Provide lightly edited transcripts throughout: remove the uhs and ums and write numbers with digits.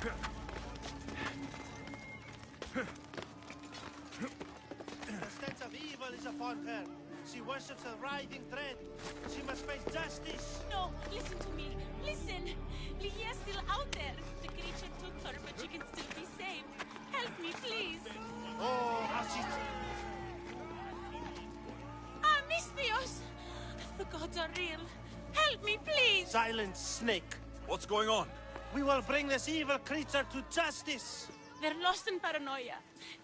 The stench of evil is upon her. She worships the writhing dread. She must face justice. No, listen to me. Listen. Ligia's still out there. The creature took her, but she can still be saved. Help me, please. Oh, how she... Misthios! The gods are real. Help me, please. Silent snake. What's going on? We will bring this evil creature to justice. They're lost in paranoia.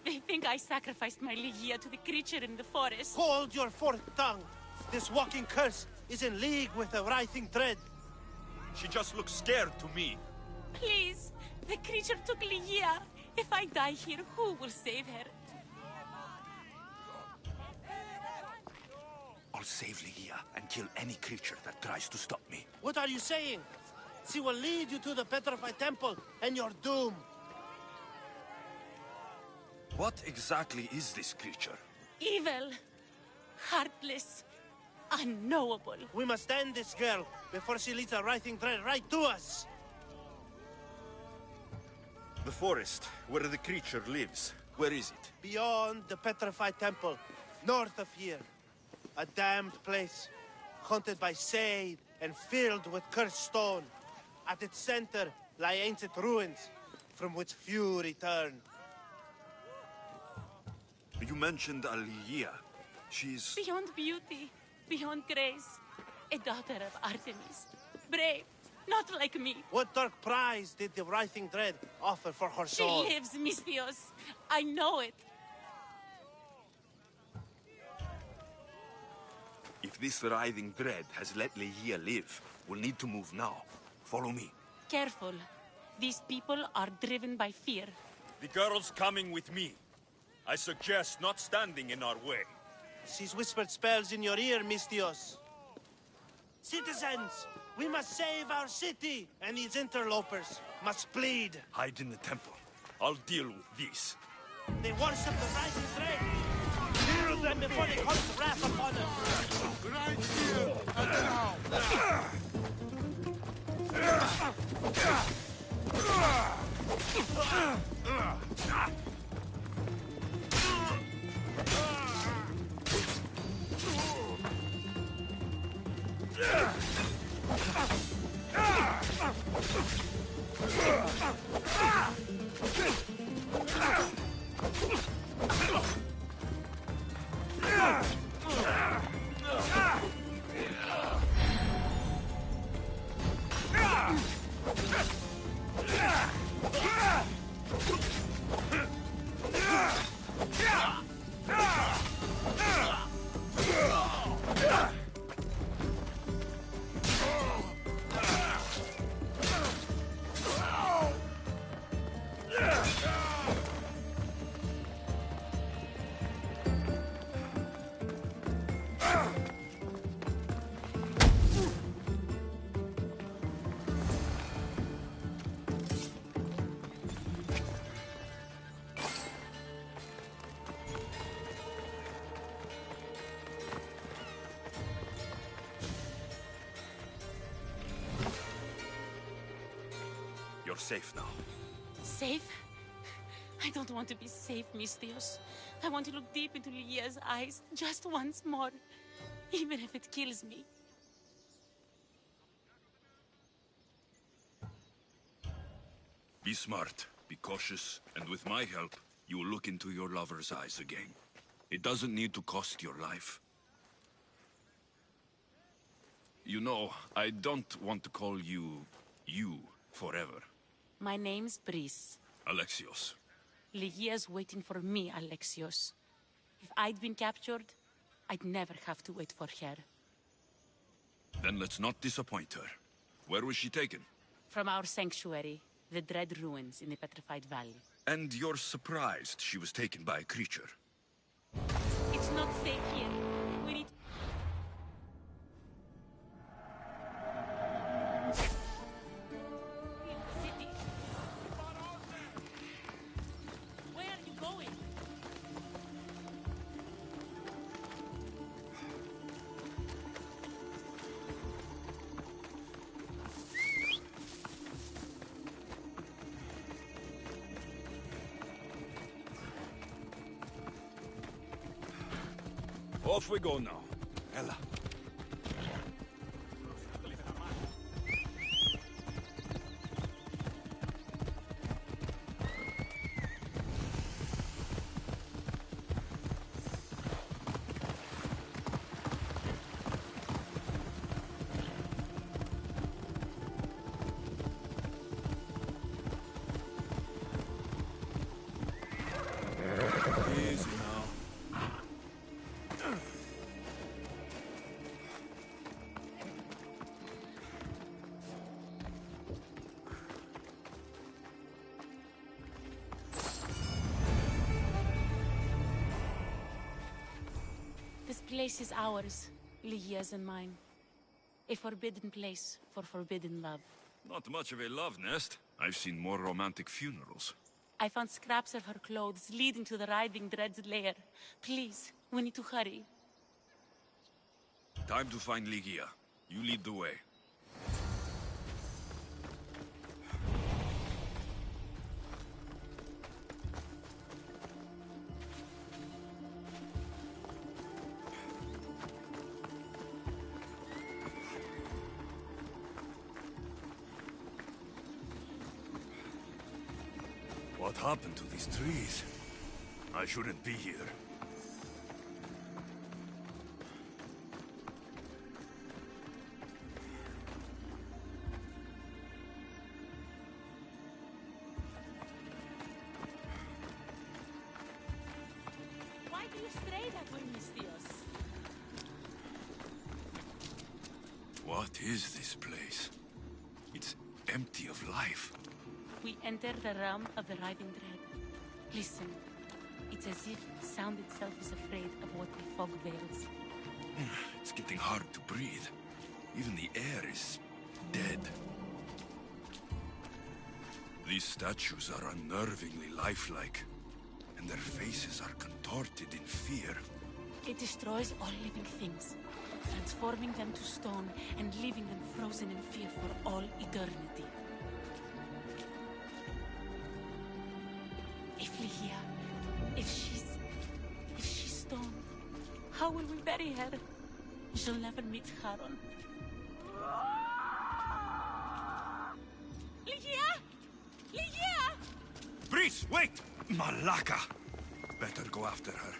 They think I sacrificed my Ligia to the creature in the forest. Hold your forked tongue. This walking curse is in league with the writhing dread. She just looks scared to me. Please, the creature took Ligia. If I die here, who will save her? I'll save Ligia and kill any creature that tries to stop me. What are you saying? She will lead you to the petrified temple and your doom. What exactly is this creature? Evil, heartless, unknowable. We must end this girl before she leads a writhing dread right to us. The forest, where the creature lives. Where is it? Beyond the petrified temple, north of here. A damned place, haunted by shade and filled with cursed stone. At its center lie ancient ruins, from which few return. You mentioned Ligia. She's... Beyond beauty, beyond grace. A daughter of Artemis. Brave, not like me. What dark prize did the writhing dread offer for her soul? She lives, Misthios. I know it. If this writhing dread has let Ligia live, we'll need to move now. Follow me. Careful. These people are driven by fear. The girl's coming with me. I suggest not standing in our way. She's whispered spells in your ear, Misthios. Citizens, we must save our city, and these interlopers must bleed. Hide in the temple. I'll deal with this. They worship the rising dread. Kill them before they come to wrath upon us. Right here and now. You're safe now. Safe? I don't want to be safe, Misthios. I want to look deep into Ligia's eyes just once more, even if it kills me. Be smart, be cautious, and with my help, you will look into your lover's eyes again. It doesn't need to cost your life. You know, I don't want to call you forever. My name's Brice. Alexios. Ligia's waiting for me, Alexios. If I'd been captured, I'd never have to wait for her. Then let's not disappoint her. Where was she taken? From our sanctuary, the Dread Ruins in the Petrified Valley. And you're surprised she was taken by a creature? It's not safe here. We need... City. Where are you going? Off we go now. Ella. Easy now. This place is ours, Lygia's and mine. A forbidden place for forbidden love. Not much of a love nest. I've seen more romantic funerals. I found scraps of her clothes leading to the Writhing Dread's lair. Please, we need to hurry. Time to find Lygia. You lead the way. What happened to these trees? I shouldn't be here. Why do you stray that way, Mistios? What is this place? It's empty of life. We enter the realm of the Writhing Dread. Listen. It's as if sound itself is afraid of what the fog veils. It's getting hard to breathe. Even the air is dead. These statues are unnervingly lifelike, and their faces are contorted in fear. It destroys all living things, transforming them to stone and leaving them frozen in fear for all eternity. If Lygia, if she's stone, how will we bury her? She'll never meet Charon. Lygia! Lygia! Breeze, wait! Malaka! Better go after her.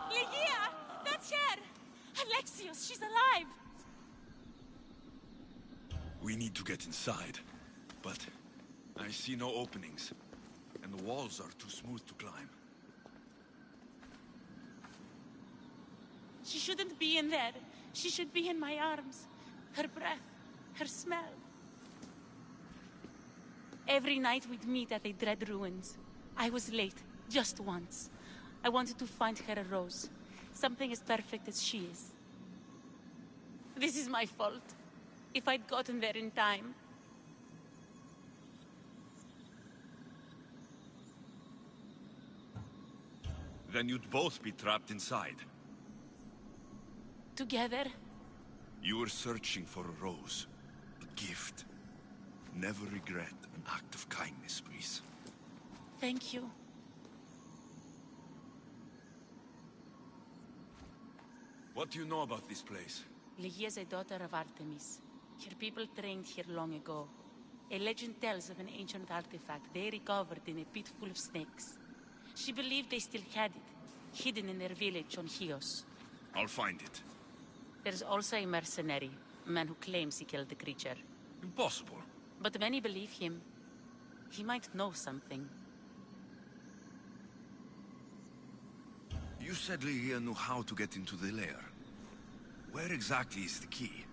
Lygia! That's her! Alexios, she's alive! We need to get inside, but I see no openings, and the walls are too smooth to climb. She shouldn't be in there. She should be in my arms. Her breath, her smell. Every night we'd meet at the Dread Ruins. I was late, just once. I wanted to find her a rose. Something as perfect as she is. This is my fault. If I'd gotten there in time. Then you'd both be trapped inside. Together? You were searching for a rose, a gift. Never regret an act of kindness, please. Thank you. What do you know about this place? Lygia is a daughter of Artemis. Her people trained here long ago. A legend tells of an ancient artifact they recovered in a pit full of snakes. She believed they still had it, hidden in their village on Chios. I'll find it. There's also a mercenary, a man who claims he killed the creature. Impossible. But many believe him. He might know something. You said Lygia knew how to get into the lair. Where exactly is the key?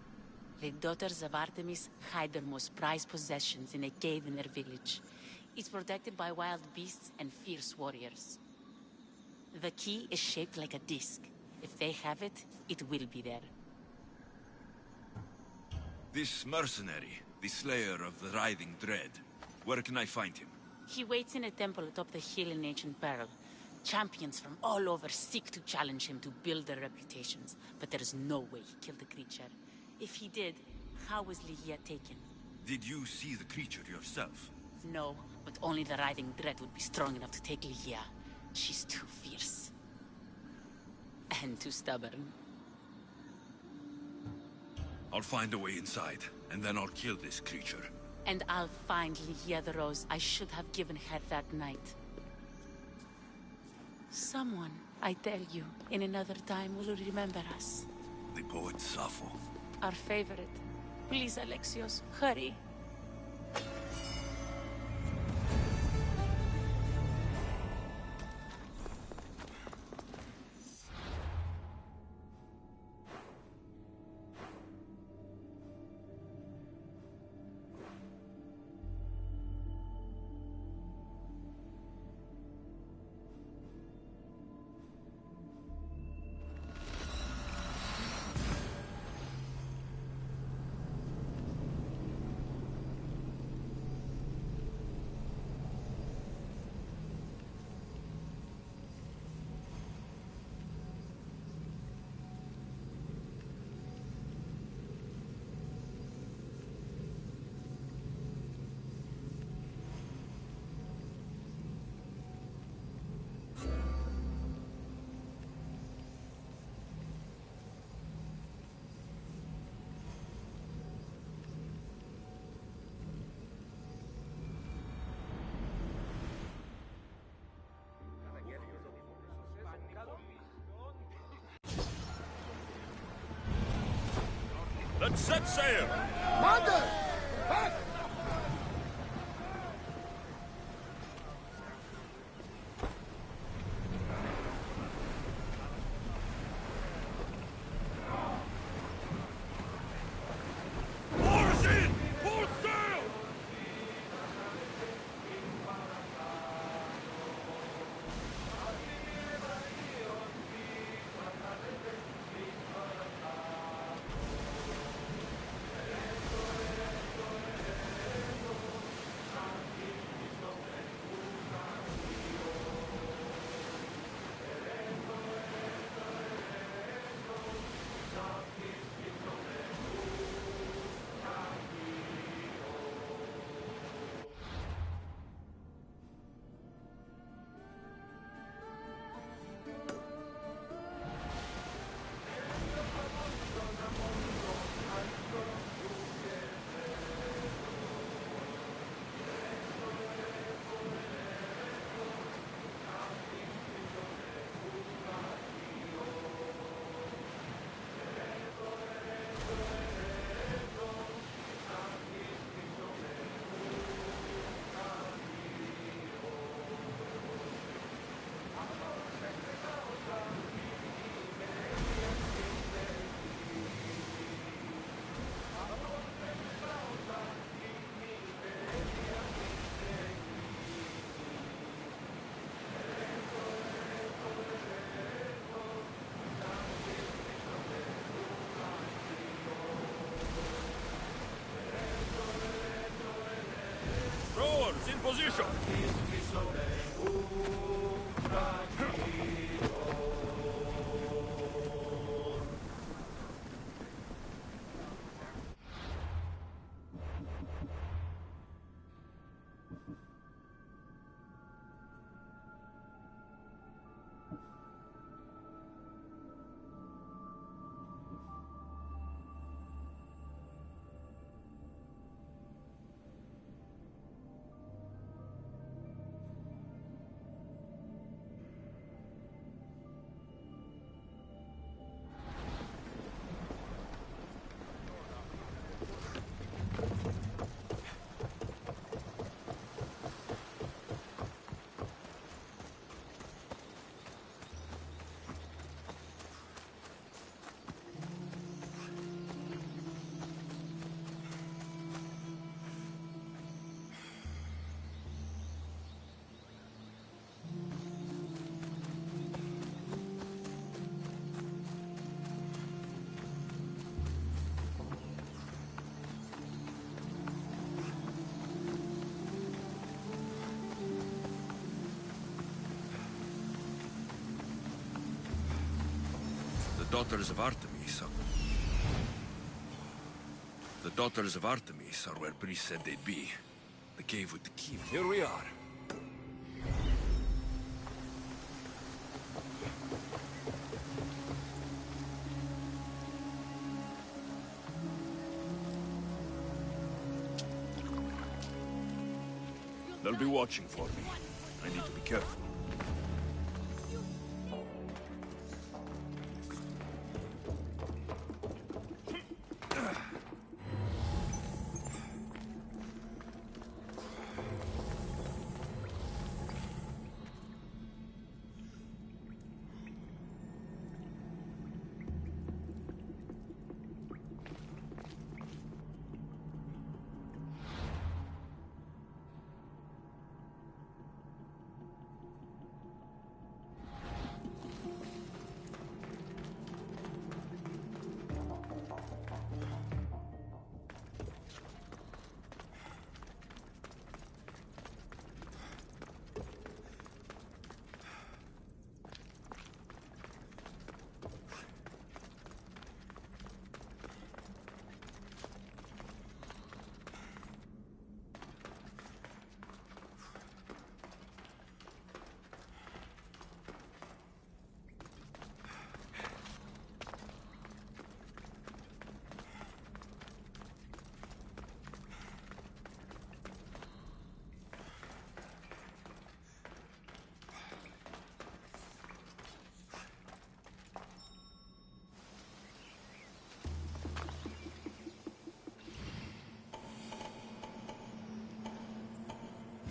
The daughters of Artemis hide their most prized possessions in a cave in their village. It's protected by wild beasts and fierce warriors. The key is shaped like a disc. If they have it, it will be there. This mercenary, the slayer of the Writhing Dread, Where can I find him? He waits in a temple atop the hill in ancient peril. Champions from all over seek to challenge him to build their reputations, but there is no way he killed the creature. If he did, how was Ligia taken? Did you see the creature yourself? No, but only the writhing dread would be strong enough to take Ligia. She's too fierce. And too stubborn. I'll find a way inside, and then I'll kill this creature. And I'll find Ligia the rose I should have given her that night. Someone, I tell you, in another time will remember us. The poet Sappho. Our favorite. Please, Alexios, hurry. Let's set sail! Commander! Back! Oars in! Full sail! Rowers in position! daughters of Artemis are... The daughters of Artemis are where Brice said they'd be. The cave with the key. Here we are. They'll be watching for me. I need to be careful.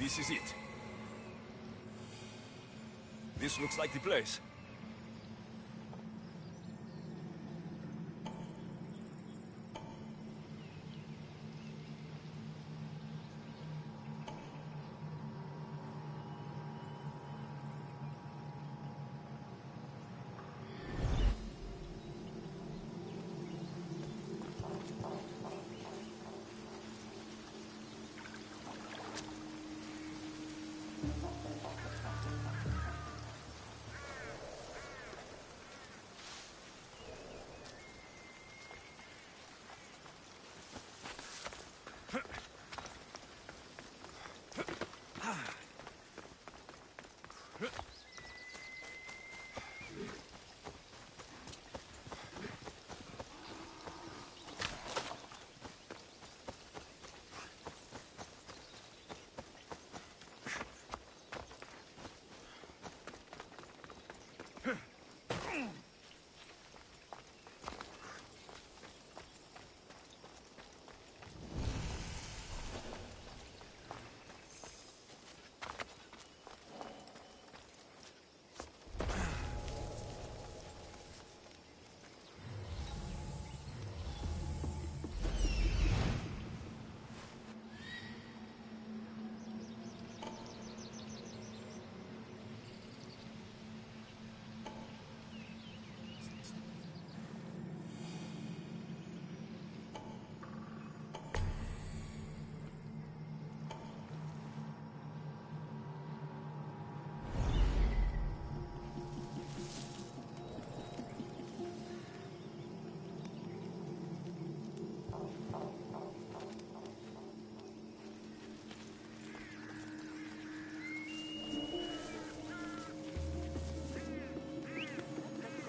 This is it. This looks like the place.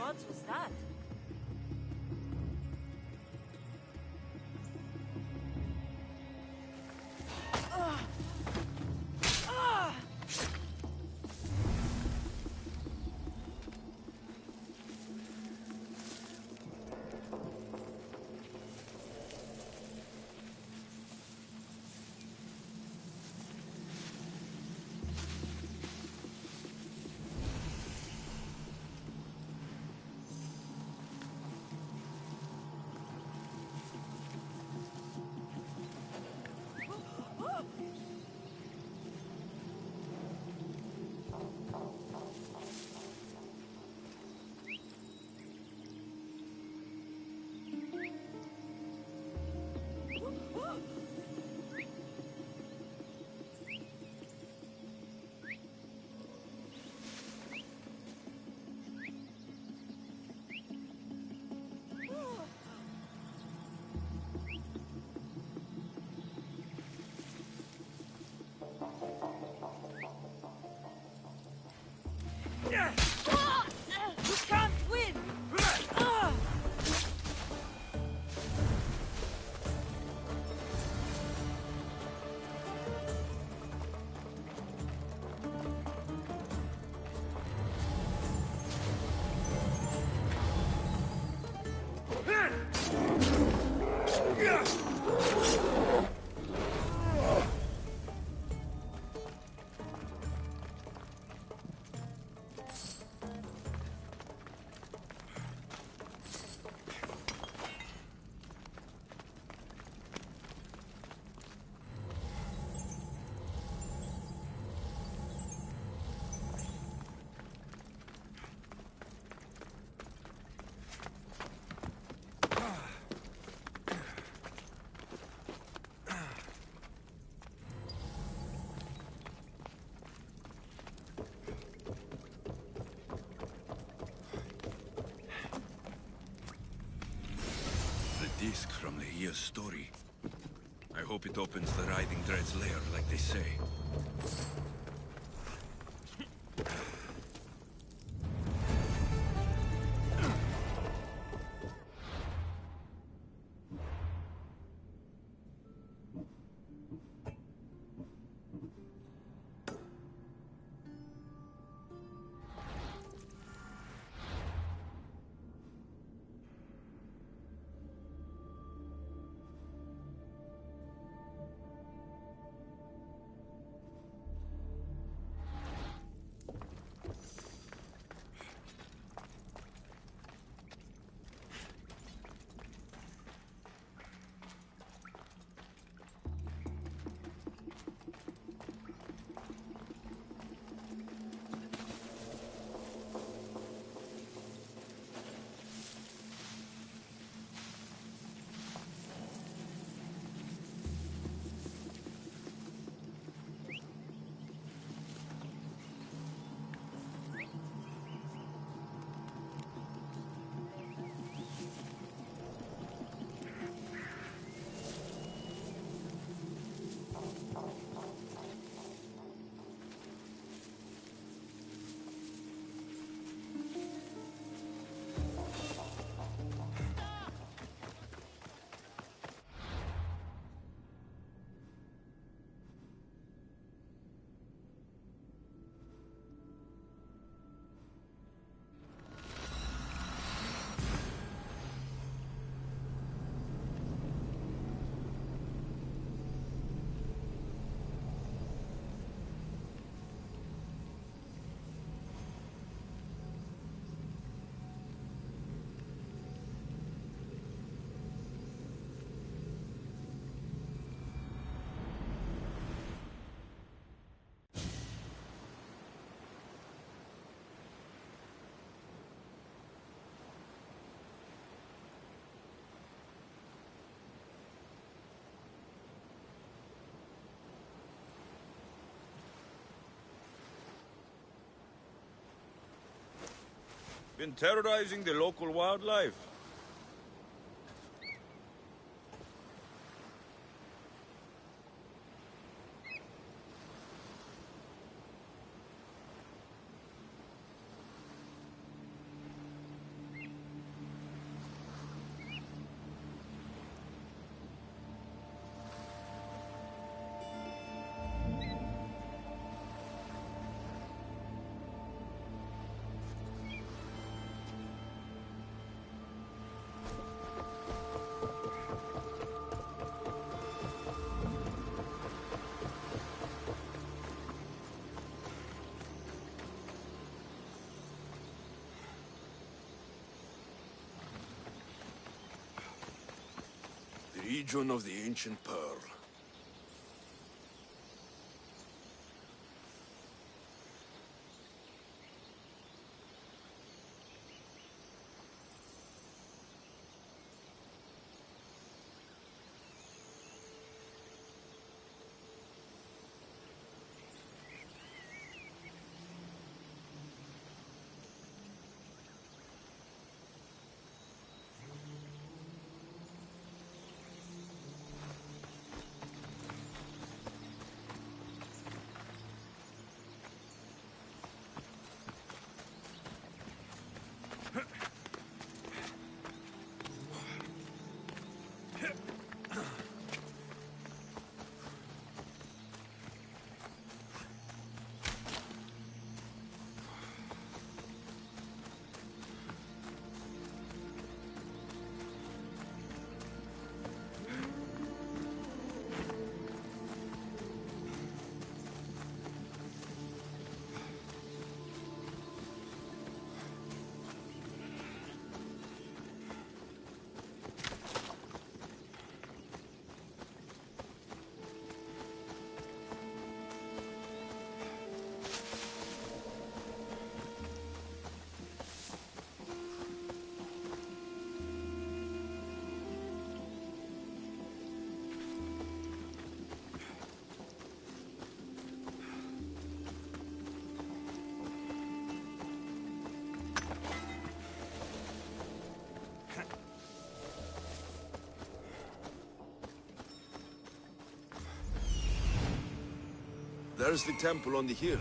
What was that? disc from Lehia's story. I hope it opens the Writhing Dread's lair, like they say. Been terrorizing the local wildlife. The region of the ancient pearl. There's the temple on the hill.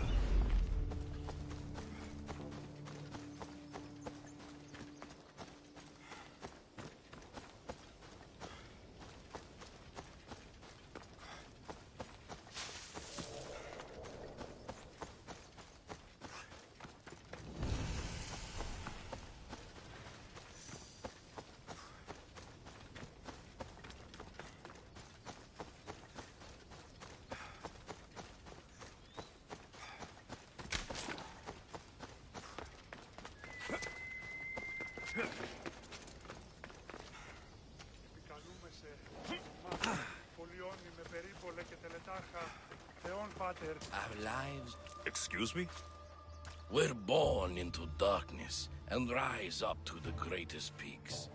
Our lives? Excuse me? We're born into darkness and rise up to the greatest peaks,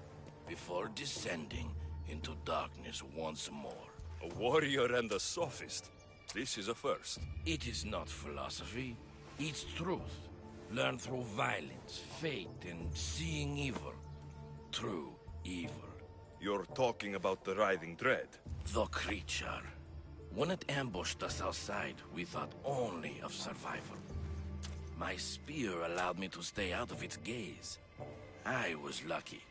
before descending into darkness once more. A warrior and a sophist. This is a first. It is not philosophy, it's truth. Learned through violence, fate, and seeing evil. True evil. You're talking about the writhing dread. The creature. When it ambushed us outside, we thought only of survival. My spear allowed me to stay out of its gaze. I was lucky.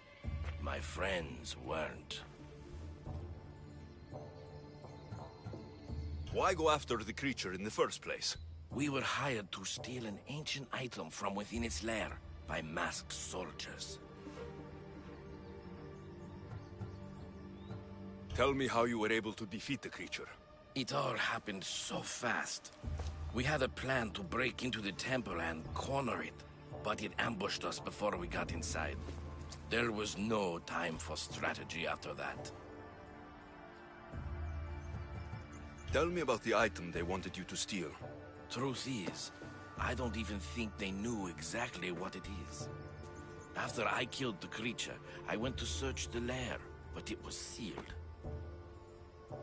My friends weren't. Why go after the creature in the first place? We were hired to steal an ancient item from within its lair by masked soldiers. Tell me how you were able to defeat the creature. It all happened so fast. We had a plan to break into the temple and corner it, but it ambushed us before we got inside. There was no time for strategy after that. Tell me about the item they wanted you to steal. Truth is, I don't even think they knew exactly what it is. After I killed the creature, I went to search the lair, but it was sealed.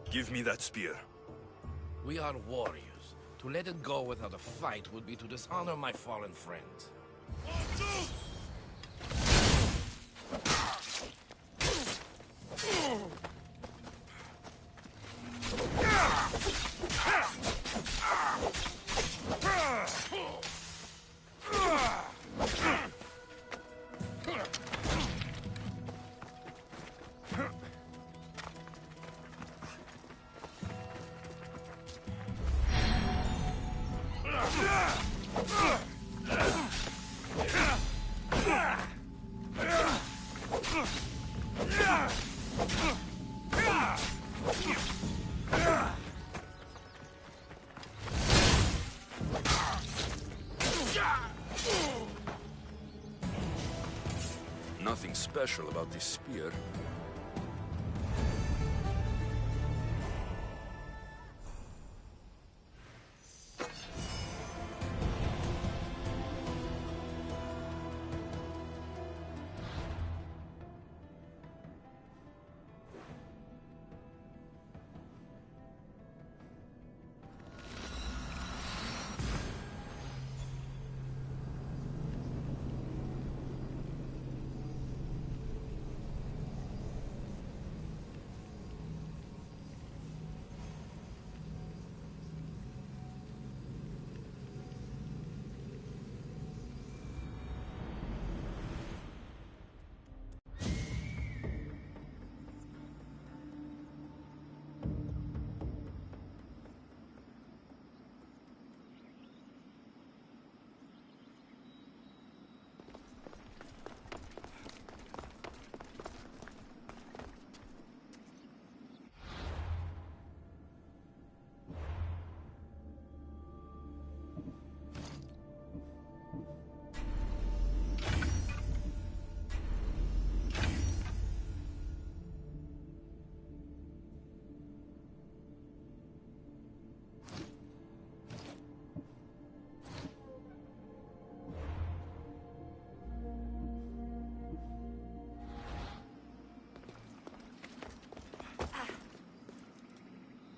Give me that spear. We are warriors. To let it go without a fight would be to dishonor my fallen friends. Nothing special about this spear.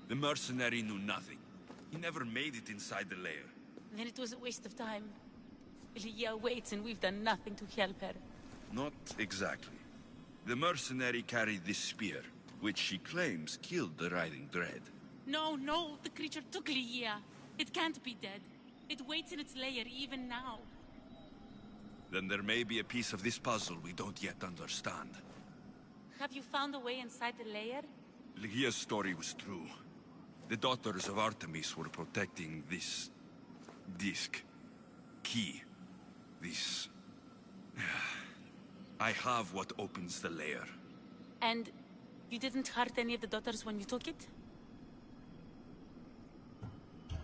The mercenary knew nothing. He never made it inside the lair. Then it was a waste of time. Lydia waits and we've done nothing to help her. Not exactly. The mercenary carried this spear, which she claims killed the writhing dread. No, the creature took Lydia. It can't be dead. It waits in its lair even now. Then there may be a piece of this puzzle we don't yet understand. Have you found a way inside the lair? Lygia's story was true. The daughters of Artemis were protecting this... disc. Key. This... I have what opens the lair. And you didn't hurt any of the daughters when you took it?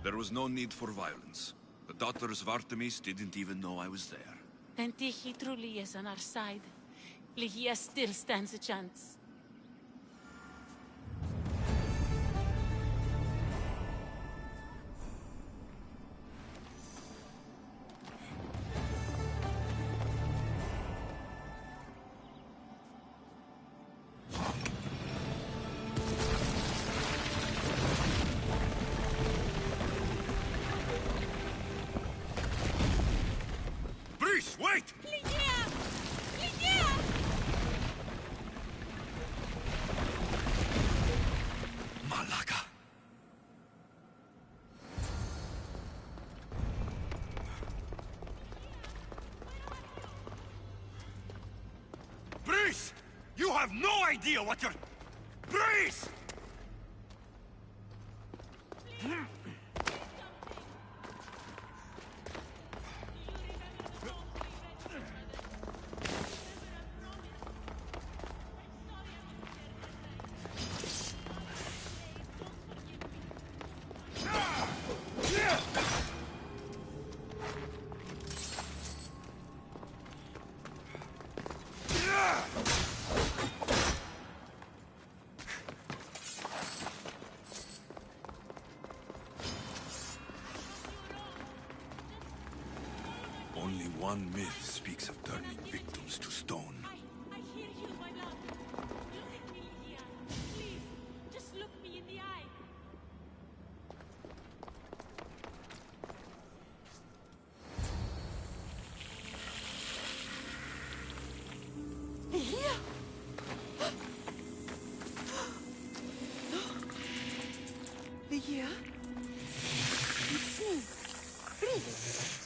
There was no need for violence. The daughters of Artemis didn't even know I was there. Then Tyche truly is on our side. Lygia still stands a chance. Wait! Lygia! Lygia! Malaka. Breeze! You have no idea what you're... Breeze! Only one myth speaks of turning victims to stone. I hear you, my love. Look at me, Lygia. Please, just look me in the eye. Lygia? Lygia? It's me. Please.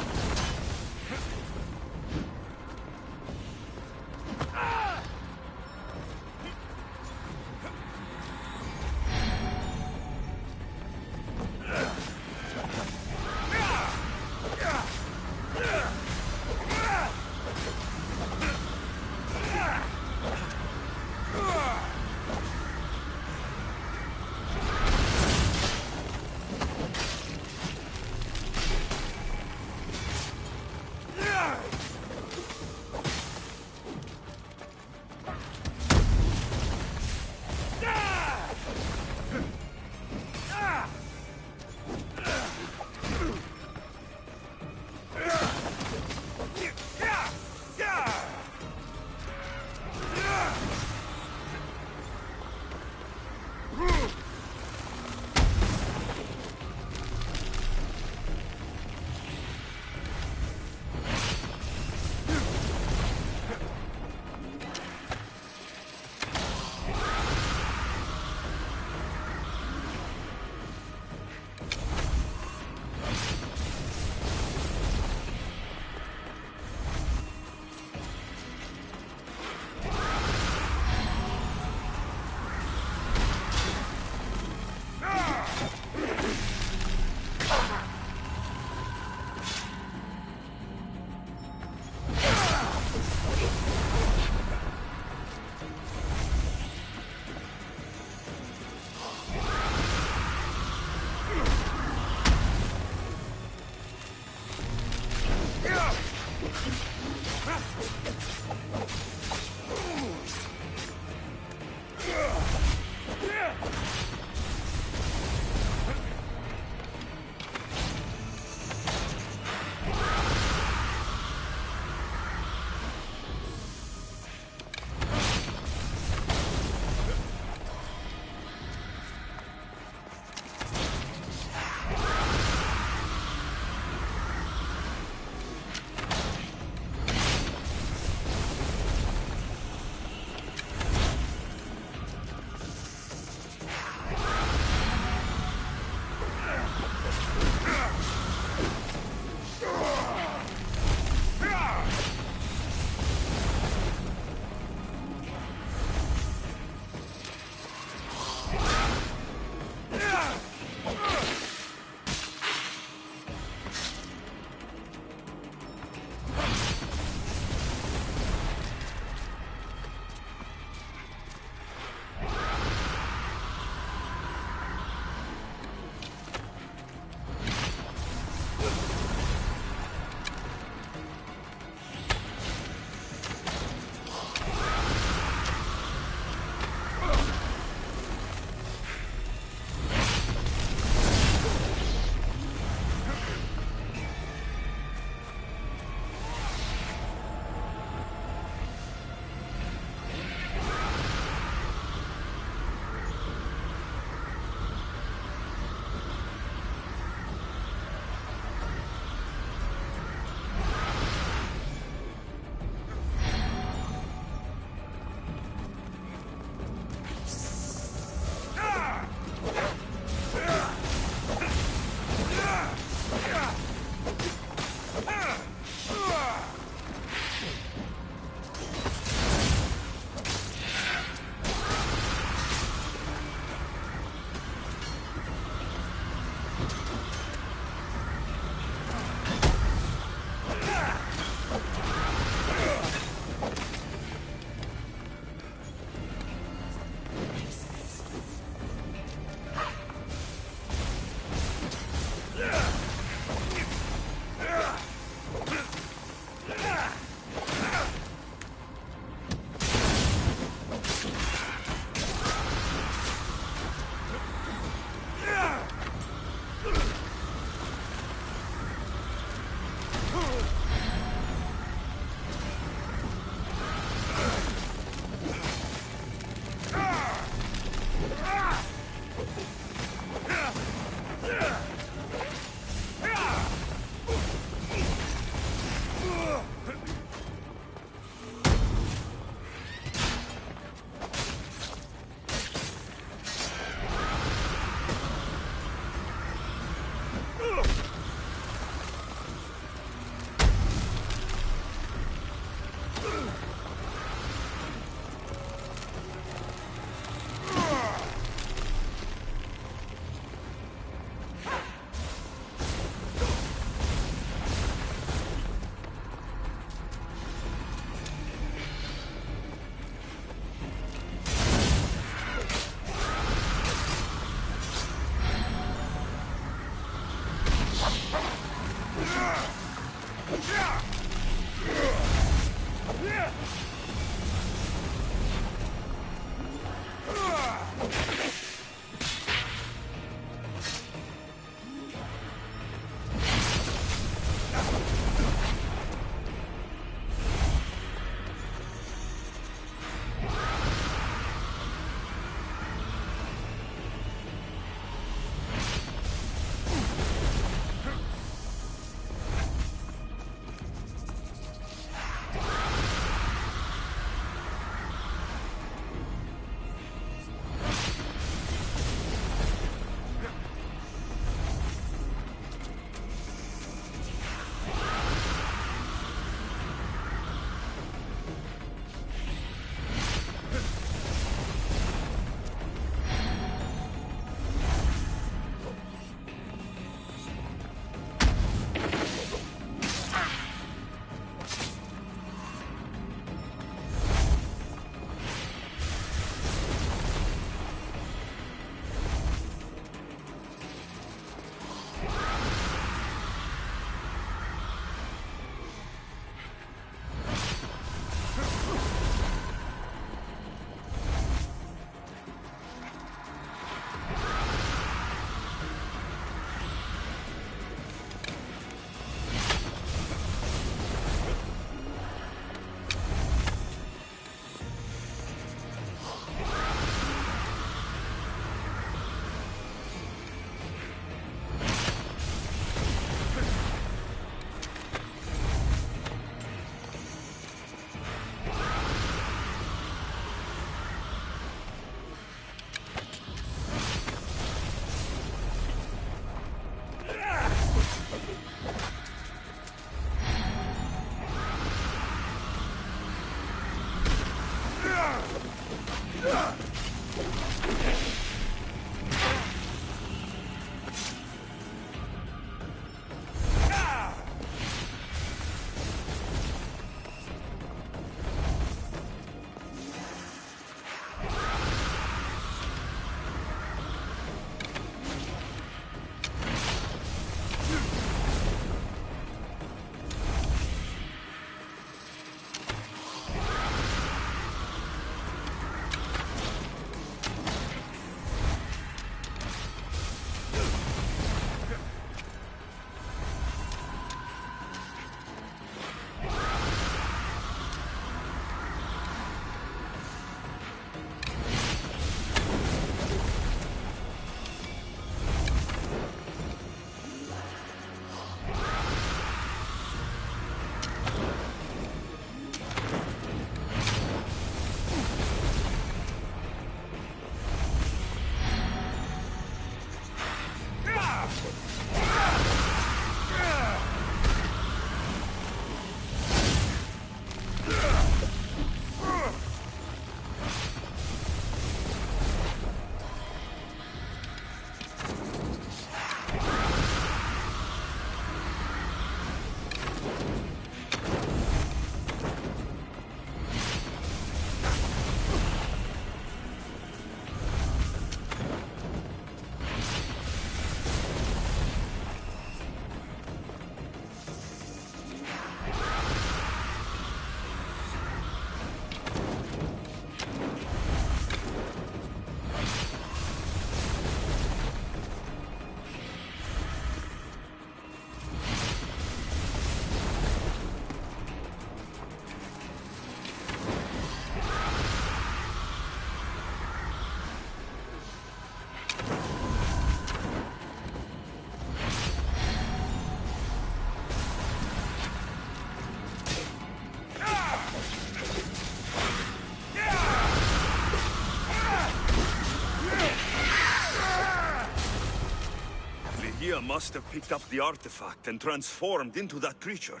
Must have picked up the artifact and transformed into that creature.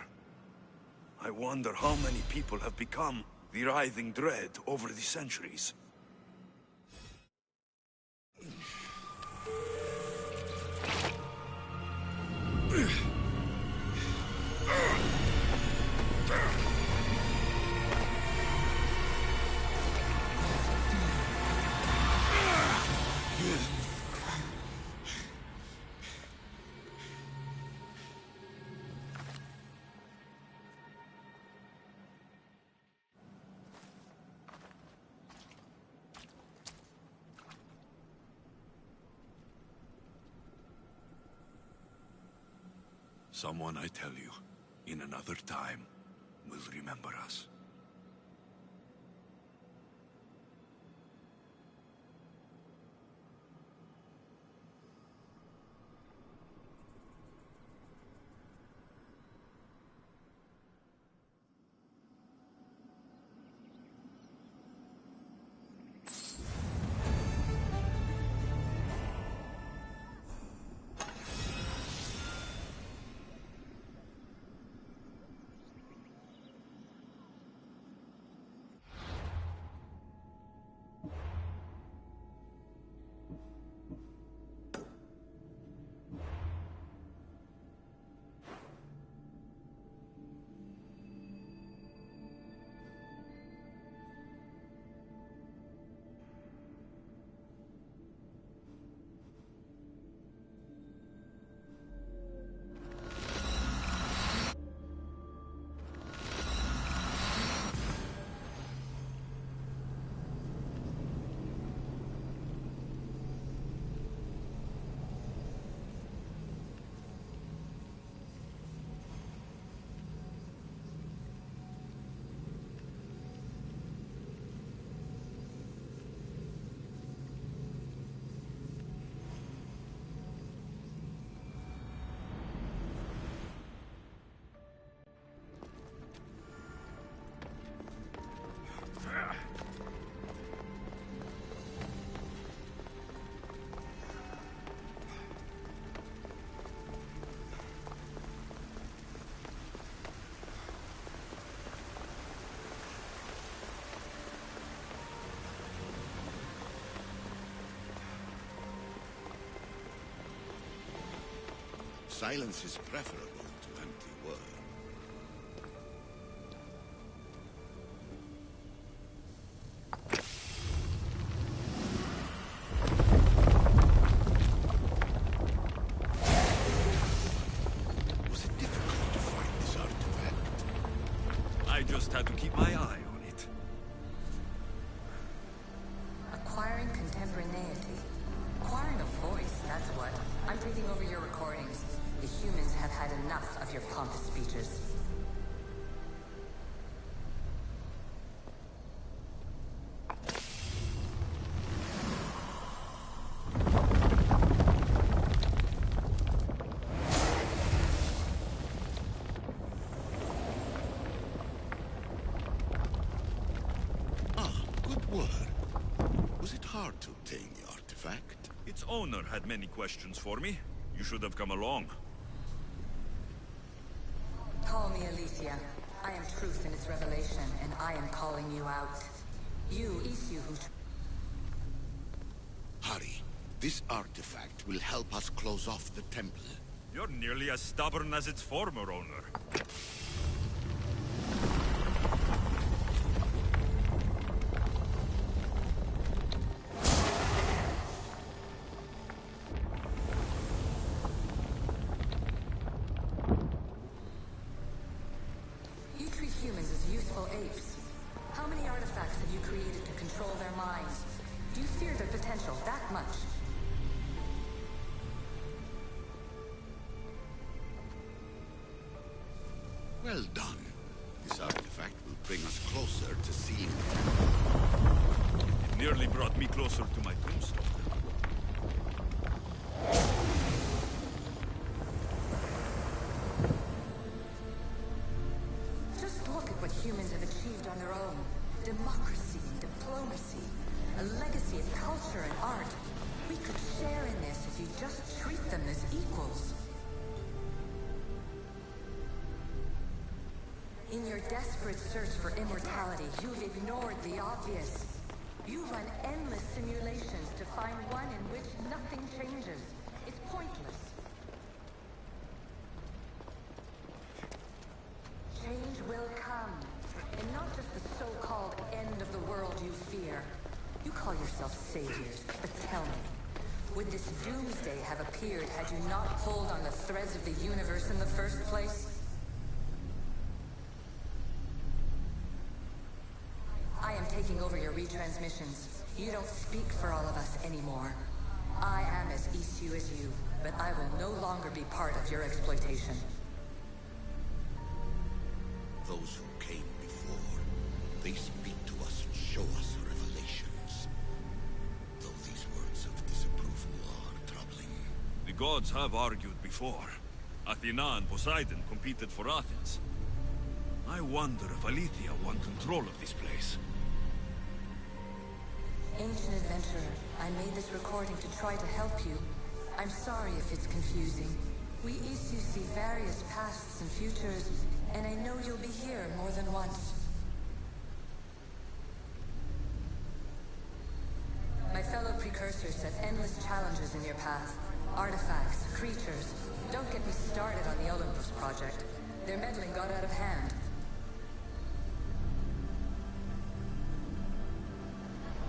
I wonder how many people have become the writhing dread over the centuries. Someone, I tell you, in another time, will remember us. Silence is preferable to empty word. Was it difficult to find this artifact? I just had to keep my eye on it. Acquiring contemporaneity. Acquiring a voice, that's what. I'm taking over your recordings. The humans have had enough of your pompous speeches. Good work. Was it hard to obtain the artifact? Its owner had many questions for me. You should have come along. Call me Alicia. I am truth in its revelation, and I am calling you out. You, Isu, who... Hurry. This artifact will help us close off the temple. You're nearly as stubborn as its former owner. You treat humans as useful apes. How many artifacts have you created to control their minds? Do you fear their potential that much? Well done. This artifact will bring us closer to seeing. It nearly brought me closer to my tombstone. Just look at what humans have achieved on their own. Democracy, diplomacy, a legacy of culture and art. We could share in this if you just treat them as equals. In your desperate search for immortality, you've ignored the obvious. You run endless simulations to find one in which nothing changes. It's pointless. Change will come, and not just the so-called end of the world you fear. You call yourself saviors, but tell me, would this doomsday have appeared had you not pulled on the threads of the universe in the first place? I am taking over your retransmissions. You don't speak for all of us anymore. I am as Isu as you, but I will no longer be part of your exploitation. Those who came before, they speak to us and show us revelations. Though these words of disapproval are troubling. The gods have argued before. Athena and Poseidon competed for Athens. I wonder if Aletheia won control of this place. Ancient adventurer, I made this recording to try to help you. I'm sorry if it's confusing. We Isu see various pasts and futures, and I know you'll be here more than once. My fellow precursors set endless challenges in your path. Artifacts, creatures. Don't get me started on the Olympus project. Their meddling got out of hand.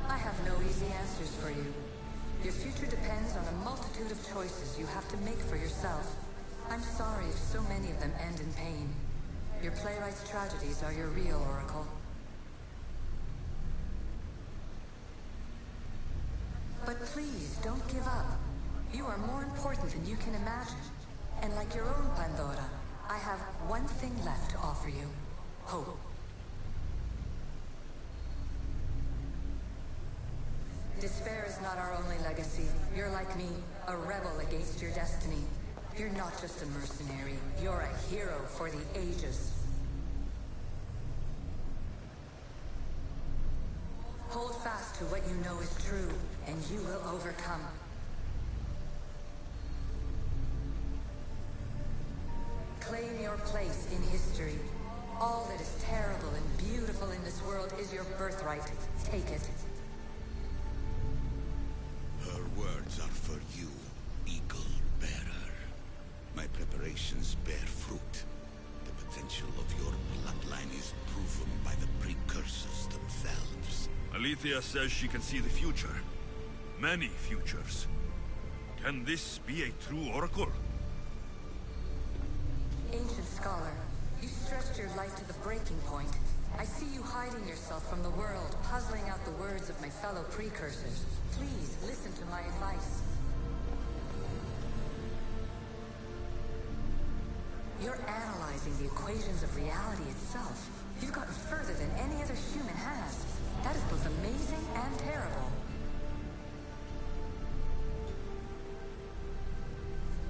I have no easy answers for you. Your future depends on a multitude of choices you have to make for yourself. I'm sorry if so many of them end in pain. Your playwright's tragedies are your real oracle. But please, don't give up. You are more important than you can imagine. And like your own Pandora, I have one thing left to offer you. Hope. Despair is not our only legacy. You're like me, a rebel against your destiny. You're not just a mercenary, you're a hero for the ages. Hold fast to what you know is true, and you will overcome. Claim your place in history. All that is terrible and beautiful in this world is your birthright. Take it. Her words are for you, Eagle Bearer. My preparation actions bear fruit. The potential of your bloodline is proven by the precursors themselves. Alethea says she can see the future. Many futures. Can this be a true oracle? Ancient scholar, you stretched your life to the breaking point. I see you hiding yourself from the world, puzzling out the words of my fellow precursors. Please, listen to my advice. You're analyzing the equations of reality itself. You've gotten further than any other human has. That is both amazing and terrible.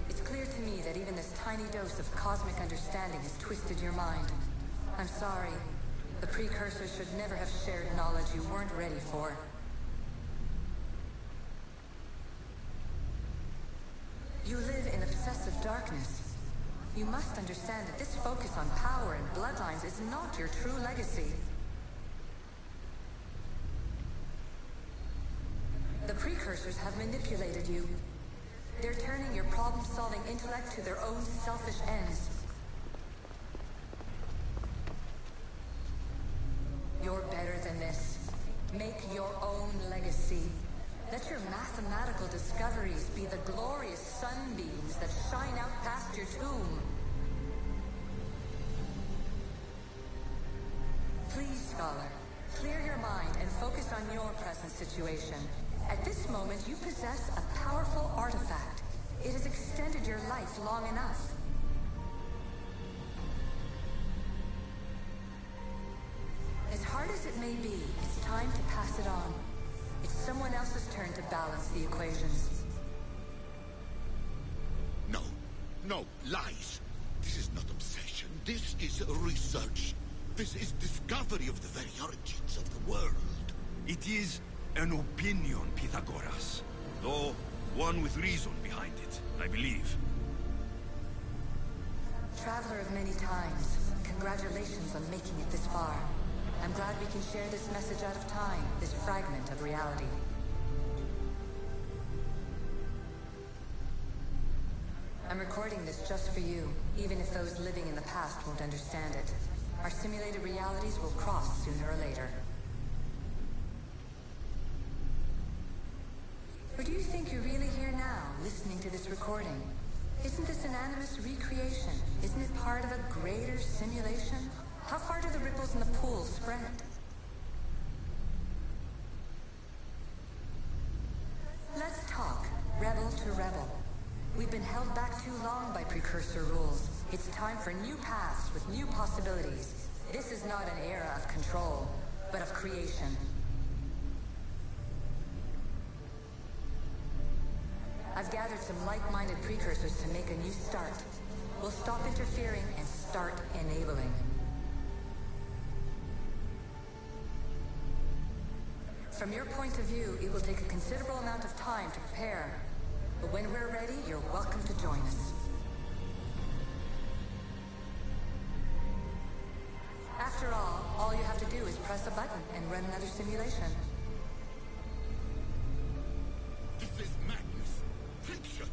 It's clear to me that even this tiny dose of cosmic understanding has twisted your mind. I'm sorry. The precursors should never have shared knowledge you weren't ready for. You live in obsessive darkness. You must understand that this focus on power and bloodlines is not your true legacy. The precursors have manipulated you. They're turning your problem-solving intellect to their own selfish ends. You're better than this. Make your own legacy. Let your mathematical discoveries be the glorious sunbeams that shine out past your tomb. Please, scholar, clear your mind and focus on your present situation. At this moment, you possess a powerful artifact. It has extended your life long enough. As hard as it may be, it's time to pass it on. It's someone else's turn to balance the equations. No, no, lies. This is not obsession. This is research. This is discovery of the very origins of the world. It is an opinion, Pythagoras. Though one with reason behind it, I believe. Traveler of many times, congratulations on making it this far. I'm glad we can share this message out of time, this fragment of reality. I'm recording this just for you, even if those living in the past won't understand it. Our simulated realities will cross sooner or later. Or do you think you're really here now, listening to this recording? Isn't this an animus recreation? Isn't it part of a greater simulation? How far do the ripples in the pool spread? Let's talk, rebel to rebel. We've been held back too long by precursor rules. It's time for new paths with new possibilities. This is not an era of control, but of creation. I've gathered some like-minded precursors to make a new start. We'll stop interfering and start enabling. From your point of view, it will take a considerable amount of time to prepare. But when we're ready, you're welcome to join us. After all you have to do is press a button and run another simulation. This is madness. Fiction.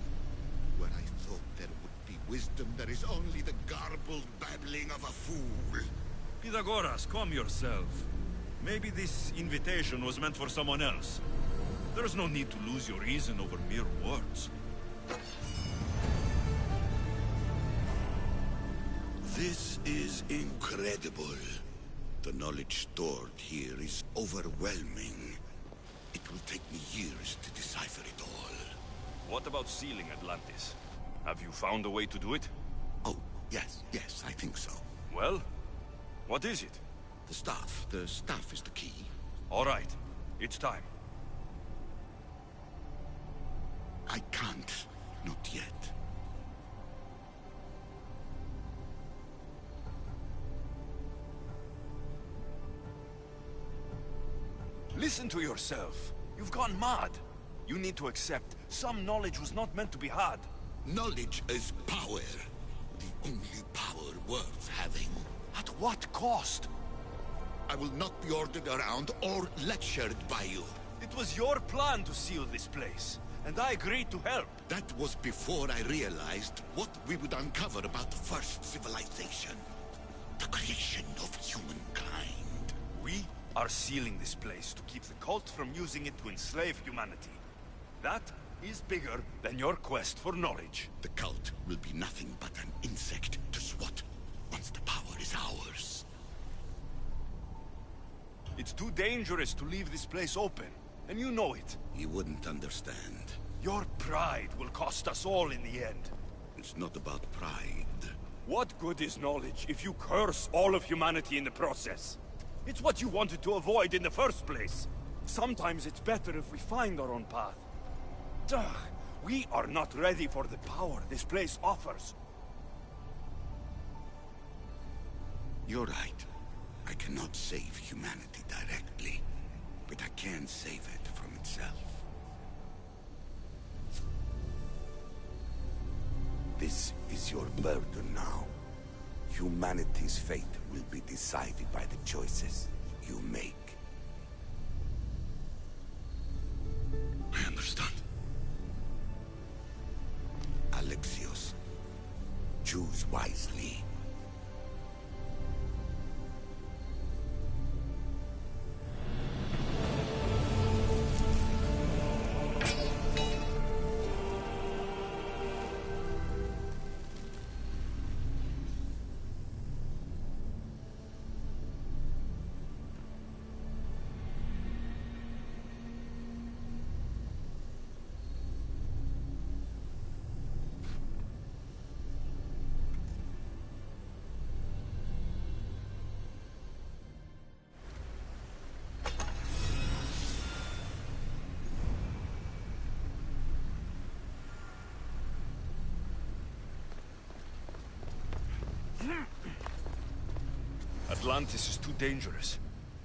Where I thought there would be wisdom, there is only the garbled babbling of a fool. Pythagoras, calm yourself. Maybe this invitation was meant for someone else. There's no need to lose your reason over mere words. This is incredible. The knowledge stored here is overwhelming. It will take me years to decipher it all. What about sealing Atlantis? Have you found a way to do it? Oh, yes, I think so. Well, what is it? The staff is the key. All right, it's time. I can't, not yet. Listen to yourself. You've gone mad. You need to accept some knowledge was not meant to be had. Knowledge is power. The only power worth having. At what cost? I will not be ordered around or lectured by you. It was your plan to seal this place. and I agreed to help. That was before I realized what we would uncover about the first civilization. The creation of humankind. We are sealing this place to keep the cult from using it to enslave humanity. That is bigger than your quest for knowledge. The cult will be nothing but an insect to swat once the power is ours. It's too dangerous to leave this place open, and you know it. He wouldn't understand. Your pride will cost us all in the end. It's not about pride. What good is knowledge if you curse all of humanity in the process? It's what you wanted to avoid in the first place. Sometimes it's better if we find our own path. Ugh, we are not ready for the power this place offers. You're right. I cannot save humanity directly, but I can save it from itself. This is your burden now. Humanity's fate will be decided by the choices you make. I understand. Alexios, choose wisely. Atlantis is too dangerous.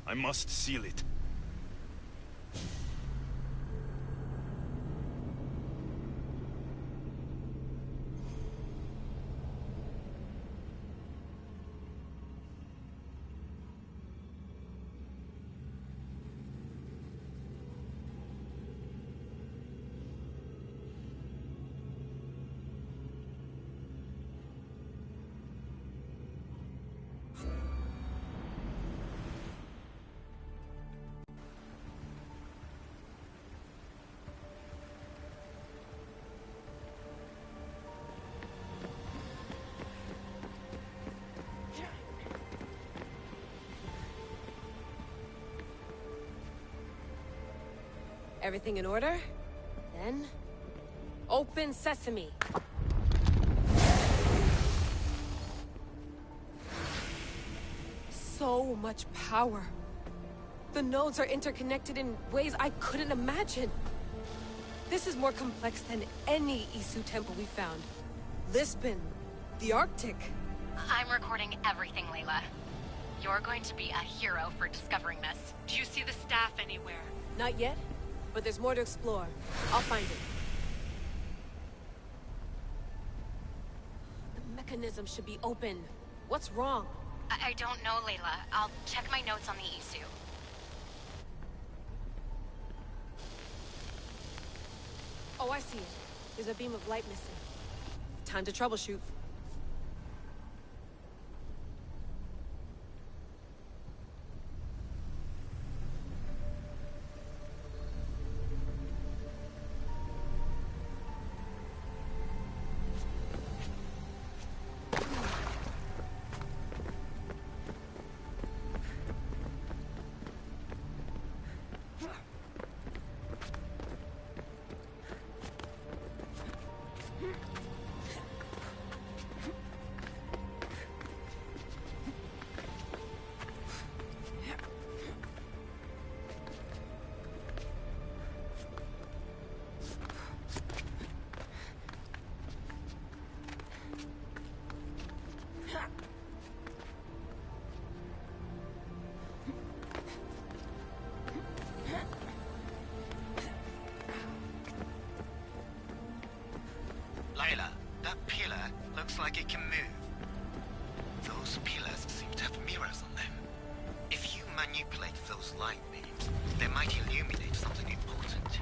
I must seal it. Everything in order? Then... open sesame! So much power. The nodes are interconnected in ways I couldn't imagine. This is more complex than any Isu temple we found. Lisbon, the Arctic. I'm recording everything, Layla. You're going to be a hero for discovering this. Do you see the staff anywhere? Not yet, but there's more to explore. I'll find it. The mechanism should be open. What's wrong? I don't know, Layla. I'll check my notes on the Isu. Oh, I see it. There's a beam of light missing. Time to troubleshoot. Layla, that pillar looks like it can move. Those pillars seem to have mirrors on them. If you manipulate those light beams, they might illuminate something important.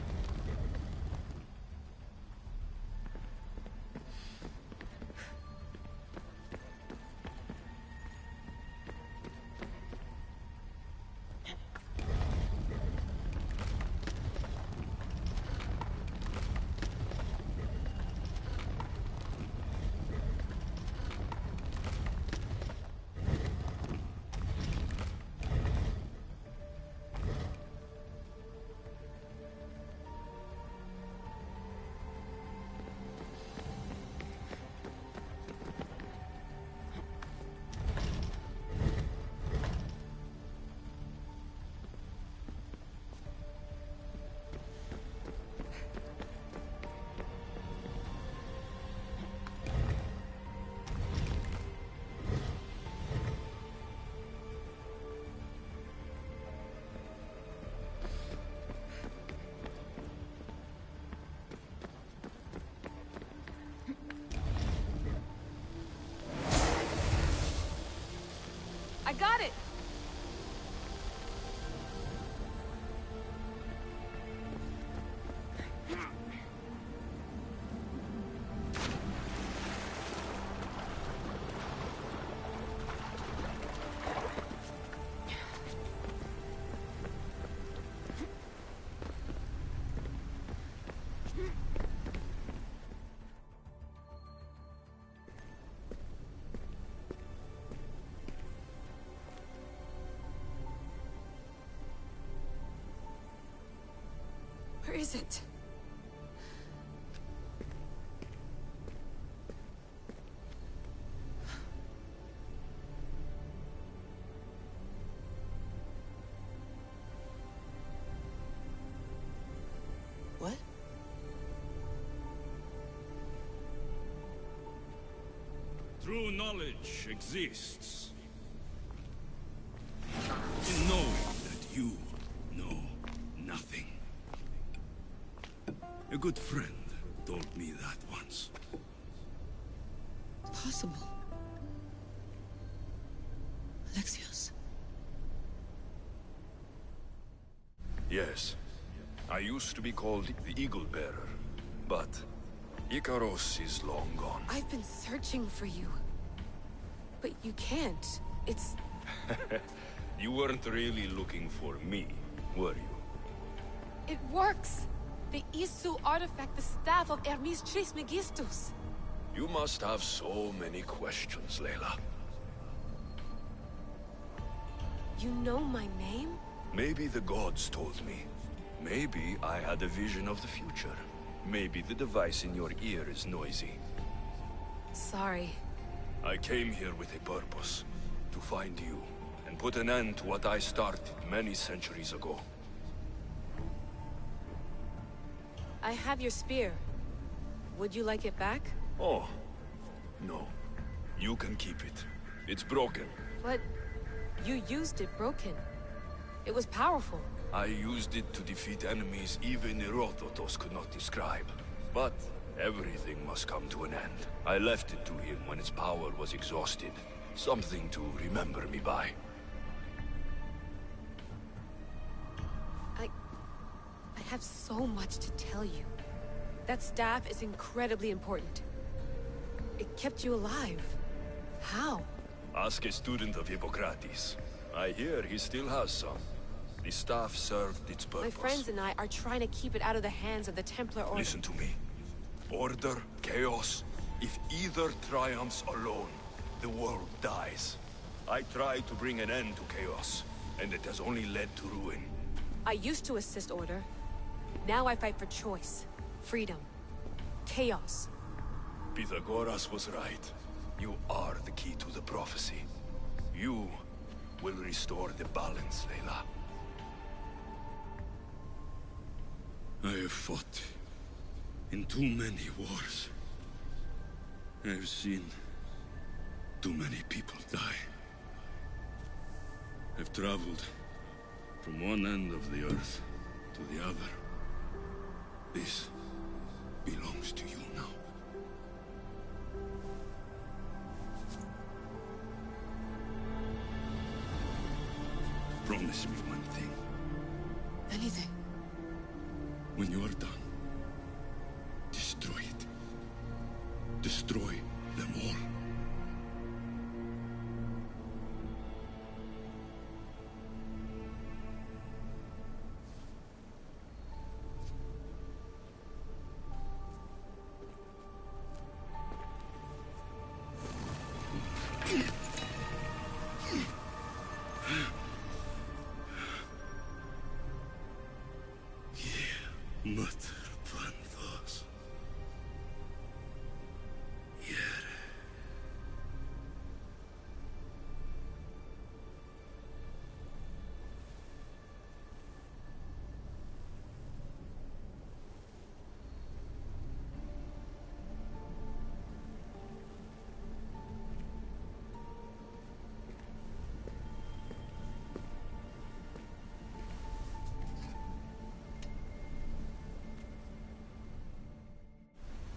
I got it! Where is it? What? True knowledge exists in knowing that you know nothing. A good friend told me that once. Possible. Alexios. Yes. I used to be called the Eagle Bearer, but Icaros is long gone. I've been searching for you. But you can't. It's... You weren't really looking for me, were you? It works! The Isu artifact, the staff of Hermes Trismegistus. You must have so many questions, Layla. You know my name? Maybe the gods told me. Maybe I had a vision of the future. Maybe the device in your ear is noisy. Sorry. I came here with a purpose. To find you, and put an end to what I started many centuries ago. I have your spear. Would you like it back? Oh, no. You can keep it. It's broken. But you used it broken. It was powerful. I used it to defeat enemies even Herodotus could not describe. But everything must come to an end. I left it to him when its power was exhausted. Something to remember me by. I have so much to tell you. That staff is incredibly important. It kept you alive. How? Ask a student of Hippocrates. I hear he still has some. The staff served its purpose. My friends and I are trying to keep it out of the hands of the Templar Order. Listen to me. Order, chaos. If either triumphs alone, the world dies. I tried to bring an end to chaos, and it has only led to ruin. I used to assist Order. Now I fight for choice, freedom, chaos. Pythagoras was right. You are the key to the prophecy. You will restore the balance, Layla. I have fought in too many wars. I have seen too many people die. I've traveled from one end of the earth to the other. This belongs to you now. Promise me one thing. Anything. When you are done, destroy it. Destroy them all.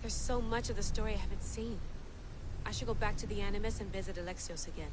There's so much of the story I haven't seen. I should go back to the Animus and visit Alexios again.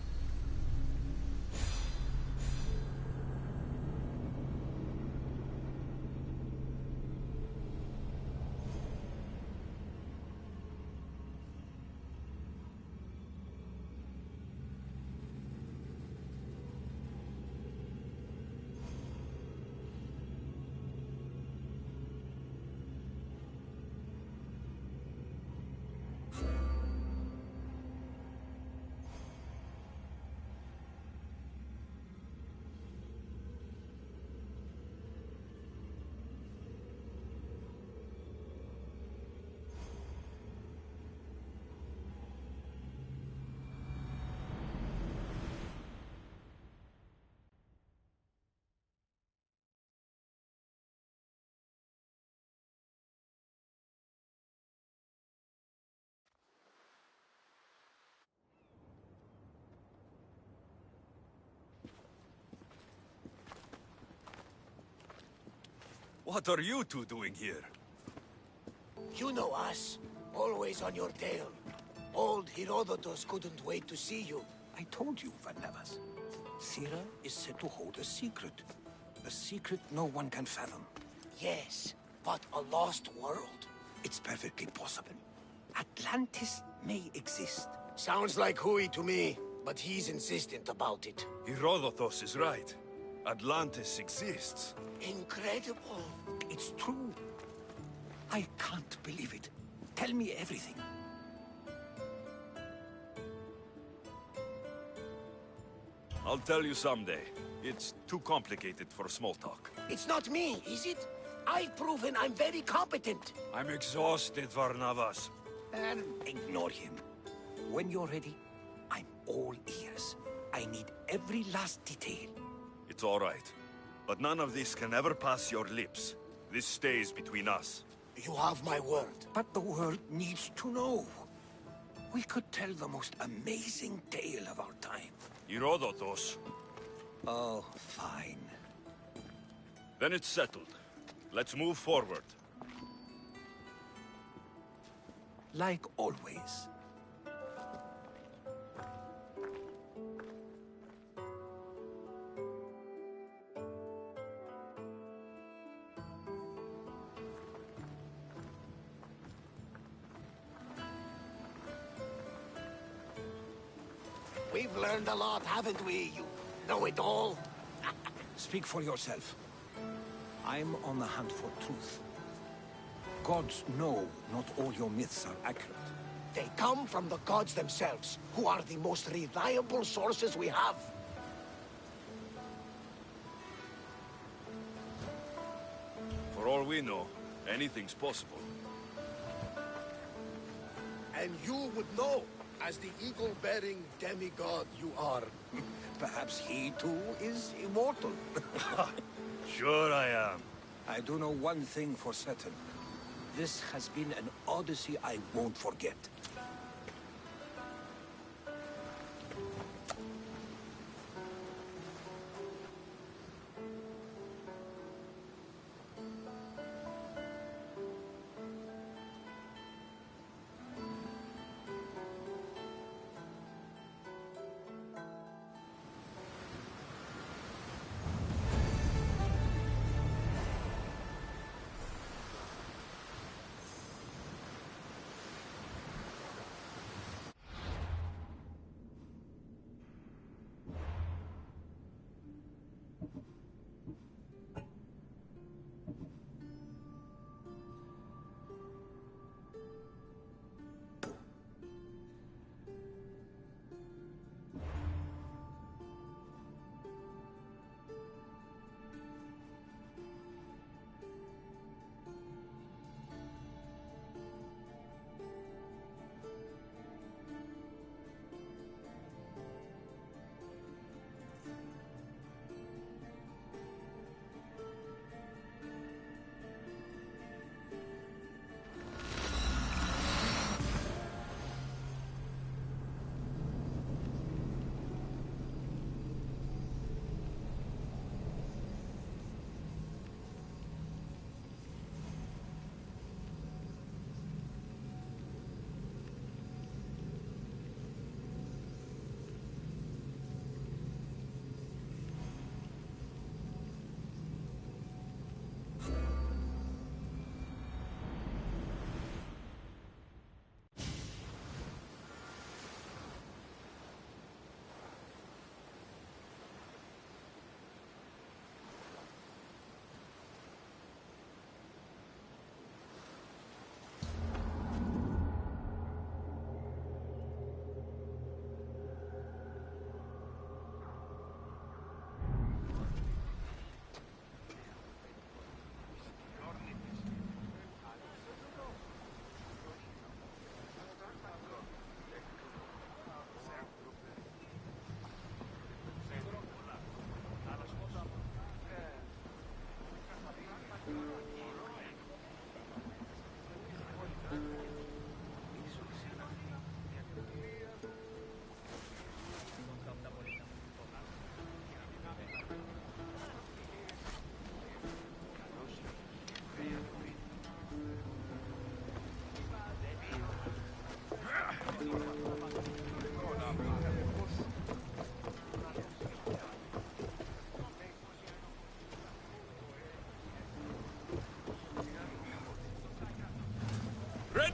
What are you two doing here? You know us. Always on your tail. Old Herodotus couldn't wait to see you. I told you, Varnavas. Thera is said to hold a secret. A secret no one can fathom. Yes, but a lost world? It's perfectly possible. Atlantis may exist. Sounds like Hui to me, but he's insistent about it. Herodotus is right. Atlantis exists. Incredible. It's true. I can't believe it. Tell me everything. I'll tell you someday. It's too complicated for small talk. It's not me, is it? I've proven I'm very competent. I'm exhausted, Varnavas. And ignore him. When you're ready, I'm all ears. I need every last detail. It's all right. But none of this can ever pass your lips. This stays between us. You have my word. But the world needs to know. We could tell the most amazing tale of our time. Herodotus. Oh, fine. Then it's settled. Let's move forward. Like always. We've learned a lot, haven't we, you know-it-all? Speak for yourself. I'm on the hunt for truth. Gods know not all your myths are accurate. They come from the gods themselves, who are the most reliable sources we have. For all we know, anything's possible. And you would know, as the eagle-bearing demigod you are. Perhaps he too is immortal. Sure I am. I do know one thing for certain. This has been an Odyssey I won't forget.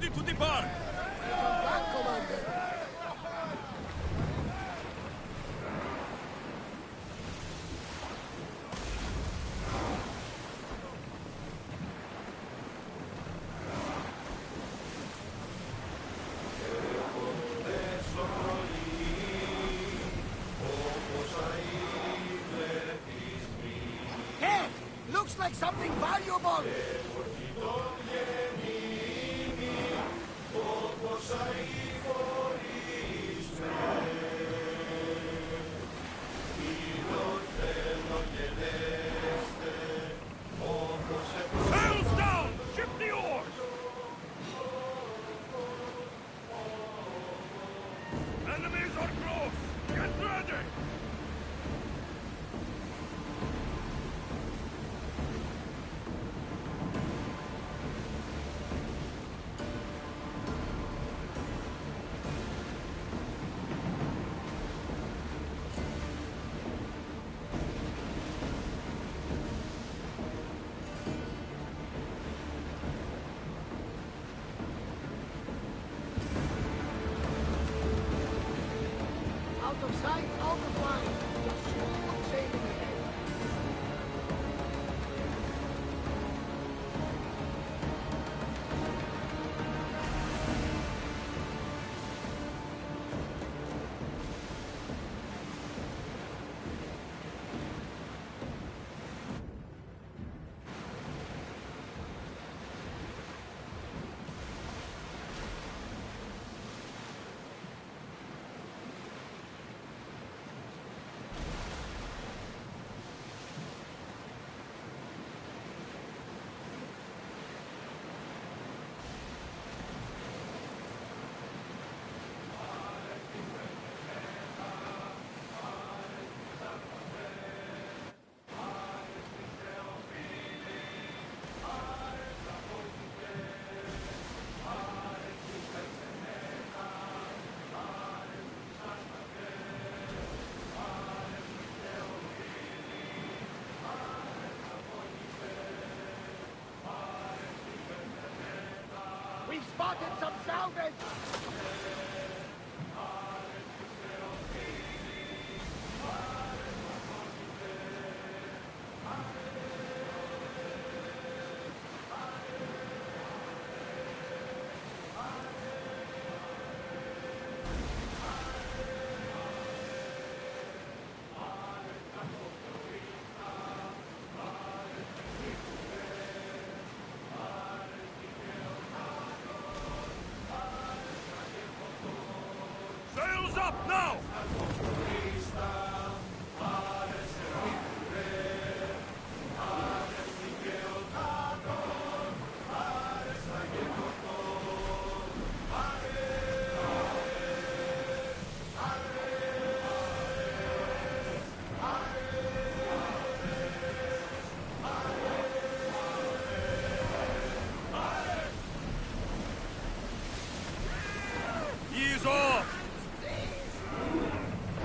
ready to depart! Welcome back, Commander. Hey! Looks like something valuable! Sails down! Ship the oars! Enemies are close! Get ready! Out of sight, out of mind. Just smooth sailing ahead. We've spotted some salvage! Sails up now! Ease off!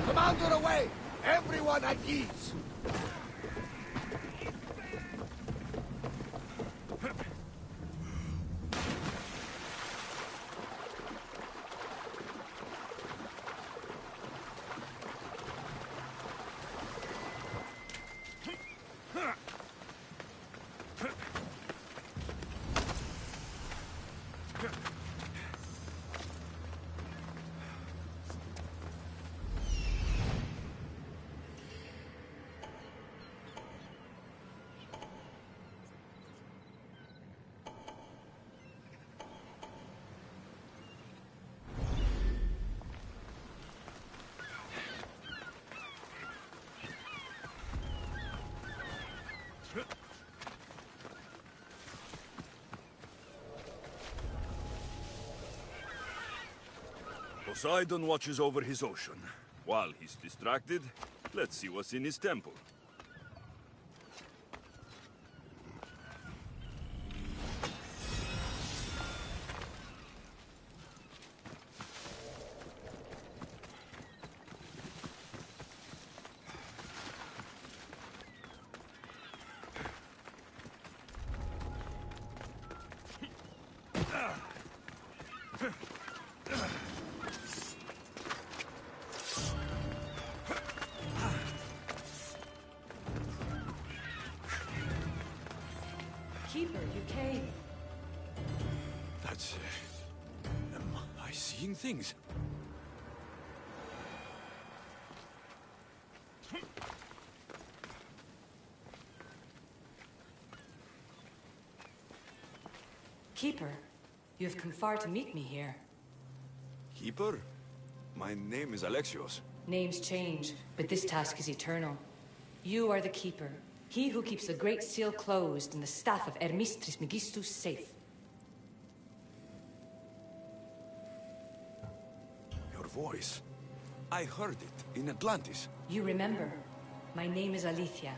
Commander away! Everyone at ease! Poseidon watches over his ocean. While he's distracted, let's see what's in his temple. Keeper, you came. That's... am I seeing things? Keeper, you have come far to meet me here. Keeper? My name is Alexios. Names change, but this task is eternal. You are the Keeper, he who keeps the Great Seal closed and the staff of Hermes Trismegistus safe. Your voice. I heard it in Atlantis. You remember. My name is Alethea.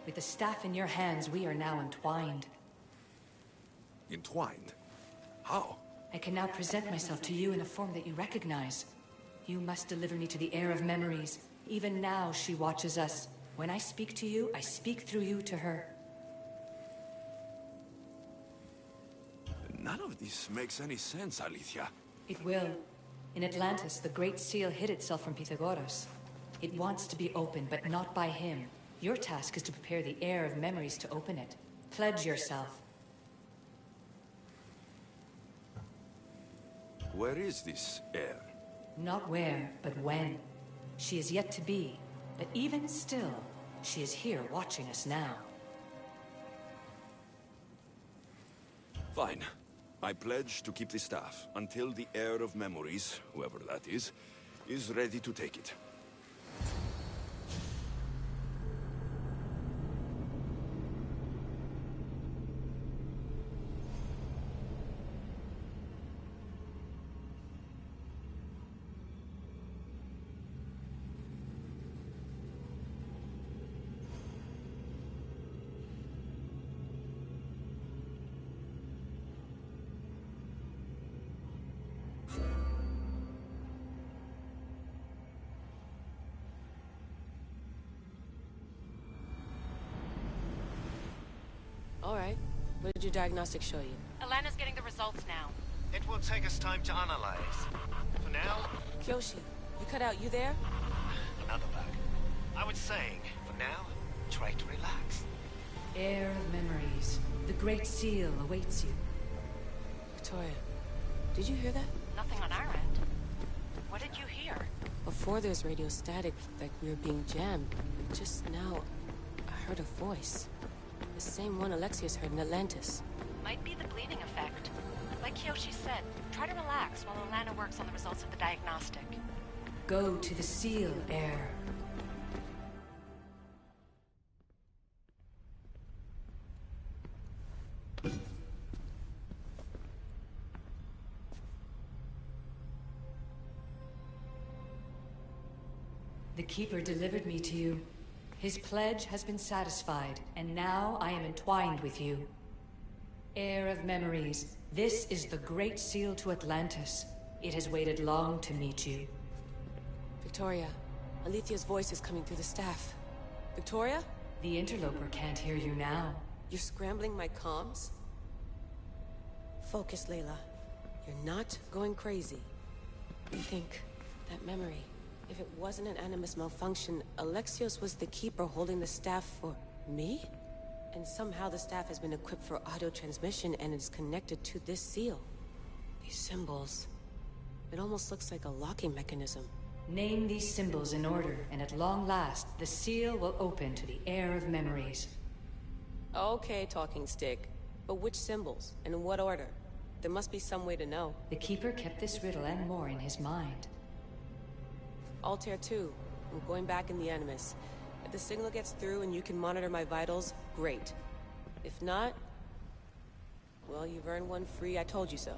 With the staff in your hands, we are now entwined. Entwined? How? I can now present myself to you in a form that you recognize. You must deliver me to the heir of memories. Even now, she watches us. When I speak to you, I speak through you to her. None of this makes any sense, Alethea. It will. In Atlantis, the Great Seal hid itself from Pythagoras. It wants to be opened, but not by him. Your task is to prepare the heir of memories to open it. Pledge yourself. Where is this heir? Not where, but when. She is yet to be, but even still, she is here watching us now. Fine. I pledge to keep the staff until the heir of memories, whoever that is ready to take it. All right. What did your diagnostics show you? Elena's getting the results now. It will take us time to analyze. For now, Kyoshi, you cut out. You there? another bug. I was saying, for now, try to relax. Heir of memories. The Great Seal awaits you. Victoria, did you hear that? Nothing on our end. What did you hear? Before there's radio static, like we were being jammed. But just now, I heard a voice. The same one Alexios heard in Atlantis. Might be the bleeding effect. Like Kyoshi said, try to relax while Alana works on the results of the diagnostic. Go to the Seal, heir. The Keeper delivered me to you. His pledge has been satisfied, and now I am entwined with you. Heir of memories, this is the Great Seal to Atlantis. It has waited long to meet you. Victoria, Alethea's voice is coming through the staff. Victoria? The interloper can't hear you now. You're scrambling my comms? Focus, Layla. You're not going crazy. Think, that memory. If it wasn't an Animus malfunction, Alexios was the Keeper holding the staff for me? And somehow the staff has been equipped for audio transmission and is connected to this seal. These symbols. It almost looks like a locking mechanism. Name these symbols in order, and at long last, the seal will open to the Heir of memories. Okay, talking stick. But which symbols? And in what order? There must be some way to know. The Keeper kept this riddle and more in his mind. Altair 2. I'm going back in the Animus. If the signal gets through and you can monitor my vitals, great. If not, well, you've earned one free I told you so.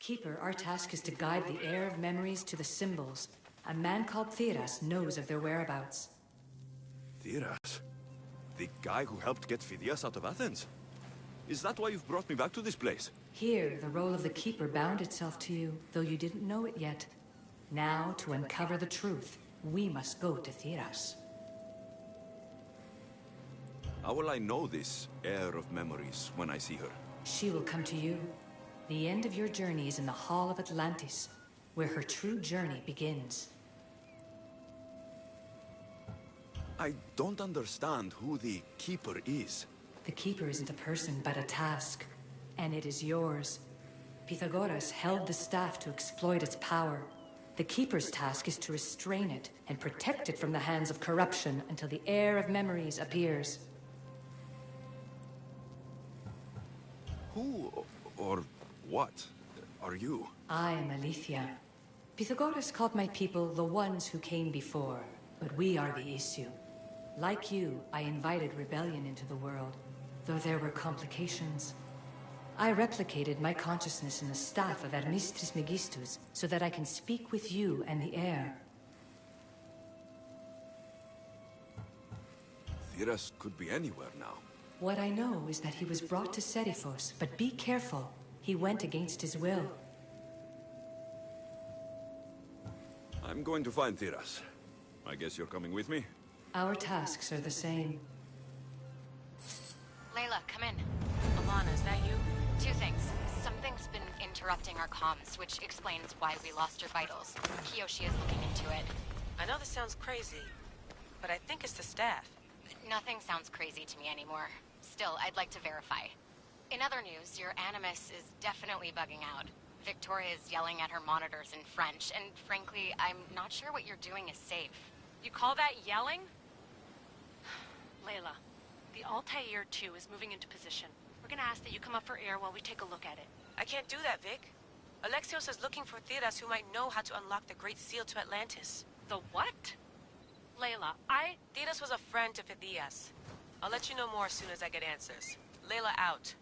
Keeper, our task is to guide the heir of memories to the symbols. A man called Theras knows of their whereabouts. Theras? The guy who helped get Phidias out of Athens? Is that why you've brought me back to this place? Here, the role of the Keeper bound itself to you, though you didn't know it yet. Now, to uncover the truth, we must go to Theras. How will I know this heir of memories when I see her? She will come to you. The end of your journey is in the Hall of Atlantis, where her true journey begins. I don't understand who the Keeper is. The Keeper isn't a person, but a task. And it is yours. Pythagoras held the staff to exploit its power. The Keeper's task is to restrain it and protect it from the hands of corruption until the heir of memories appears. Who or what are you? I am Aletheia. Pythagoras called my people the ones who came before, but we are the issue. Like you, I invited rebellion into the world, though there were complications. I replicated my consciousness in the staff of Hermes Trismegistus so that I can speak with you and the heir. Theras could be anywhere now. What I know is that he was brought to Seriphos, but be careful. He went against his will. I'm going to find Theras. I guess you're coming with me? Our tasks are the same. Layla, come in. Alana, is that you? Two things. Something's been interrupting our comms, which explains why we lost your vitals. Kiyoshi is looking into it. I know this sounds crazy, but I think it's the staff. Nothing sounds crazy to me anymore. Still, I'd like to verify. In other news, your Animus is definitely bugging out. Victoria is yelling at her monitors in French, and frankly, I'm not sure what you're doing is safe. You call that yelling? Layla, the Altair 2 is moving into position. We're gonna ask that you come up for air while we take a look at it. I can't do that, Vic. Alexios is looking for Theras who might know how to unlock the Great Seal to Atlantis. The what? Layla, Theras was a friend to Phidias. I'll let you know more as soon as I get answers. Layla out.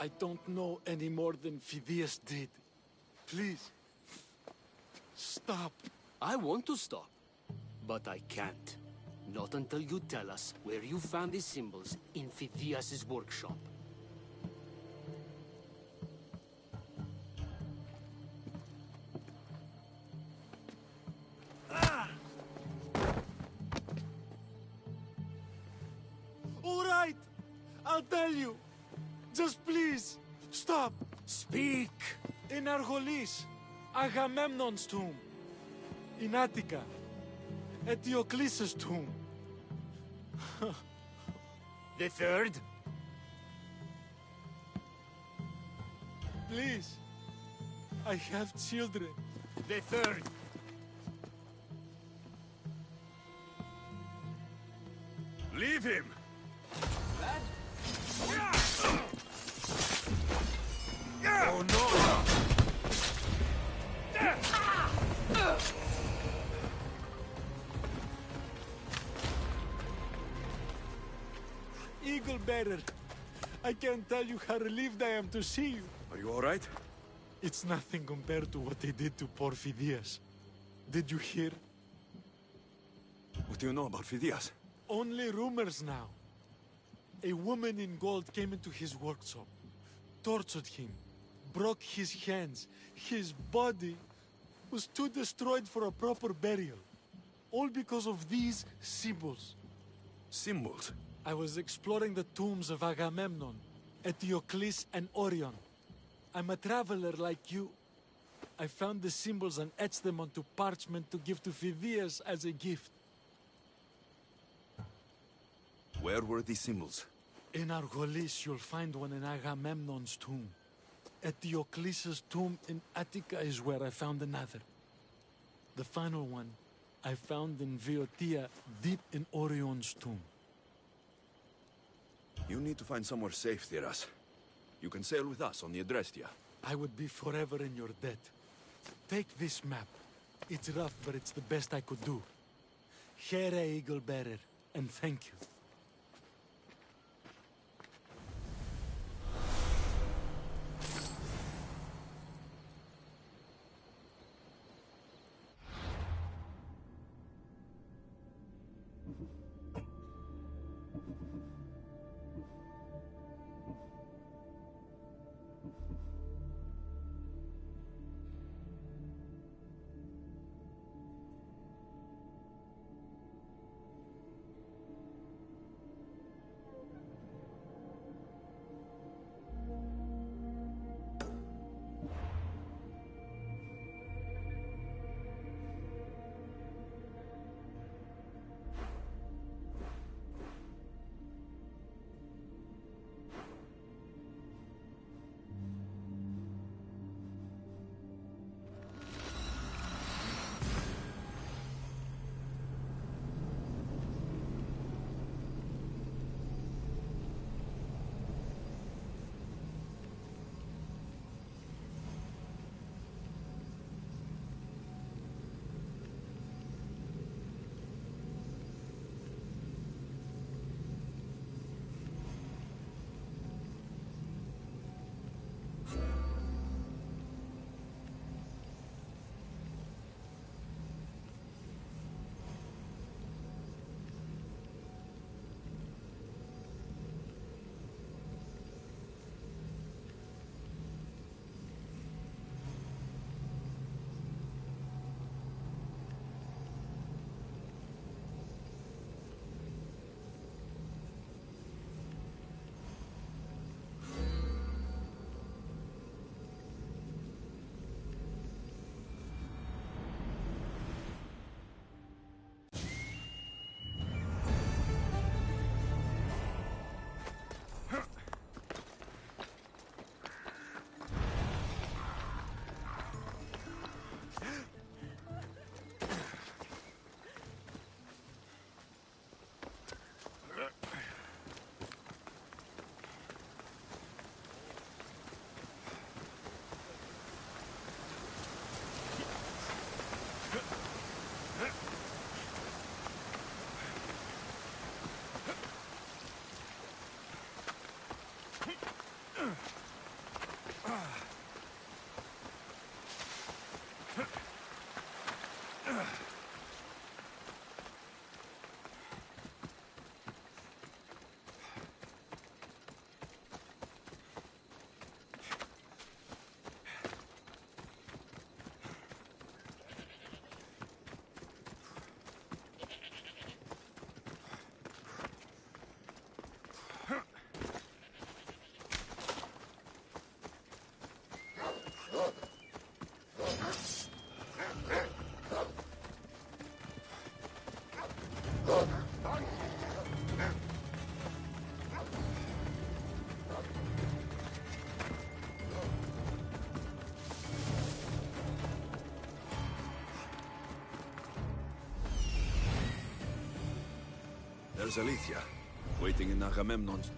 I don't know any more than Phidias did. Please, stop. I want to stop, but I can't. Not until you tell us where you found these symbols in Phidias' workshop. All right, I'll tell you. Just please, stop. Speak! In Argolis, Agamemnon's tomb. In Attica, Eteocles' tomb. The third? Please, I have children. The third? Leave him! Oh no! Eagle Bearer, I can't tell you how relieved I am to see you. Are you all right? It's nothing compared to what they did to poor Phidias. Did you hear? What do you know about Phidias? Only rumors now. A woman in gold came into his workshop, tortured him, broke his hands. His body was too destroyed for a proper burial. All because of these symbols. Symbols? I was exploring the tombs of Agamemnon, Eteocles, and Orion. I'm a traveler like you. I found the symbols and etched them onto parchment to give to Phidias as a gift. Where were these symbols? In Argolis, you'll find one in Agamemnon's tomb. Eteocles' tomb in Attica is where I found another. The final one I found in Viotia, deep in Orion's tomb. You need to find somewhere safe, Theras. You can sail with us on the Adrestia. I would be forever in your debt. Take this map. It's rough, but it's the best I could do. Here, Eagle Bearer, and thank you. There's Alethea, waiting in Agamemnon's...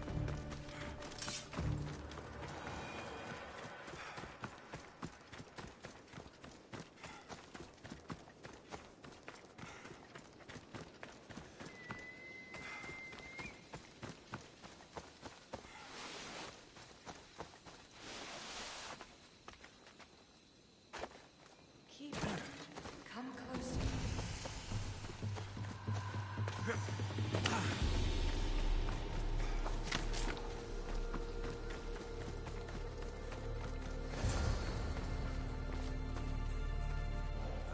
Come closer.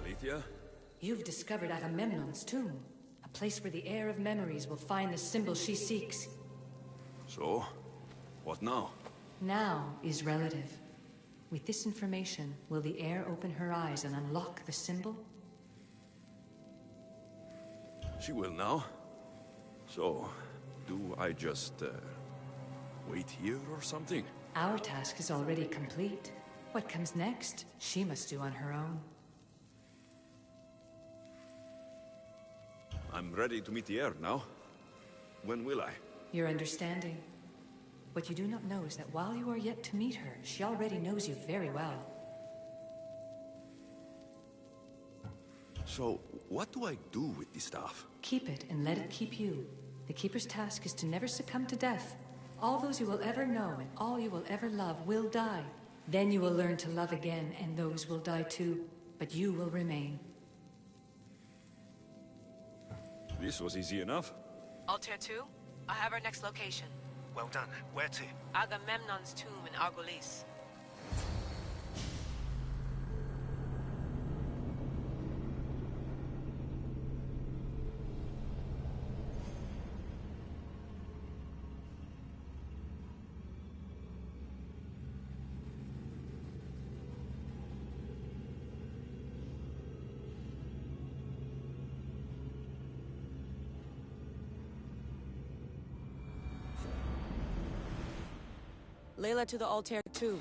Alethea? You've discovered Agamemnon's tomb, a place where the heir of memories will find the symbol she seeks. So? What now? Now is relative. With this information, will the heir open her eyes and unlock the symbol? She will now. So, do I just, wait here or something? Our task is already complete. What comes next, she must do on her own. I'm ready to meet the heir now. When will I? Your understanding. What you do not know is that while you are yet to meet her, she already knows you very well. So, what do I do with the staff? Keep it and let it keep you. The Keeper's task is to never succumb to death. All those you will ever know and all you will ever love will die. Then you will learn to love again, and those will die too. But you will remain. This was easy enough. Altair 2, I have our next location. Well done. Where to? Agamemnon's tomb in Argolis. Layla to the Altair 2.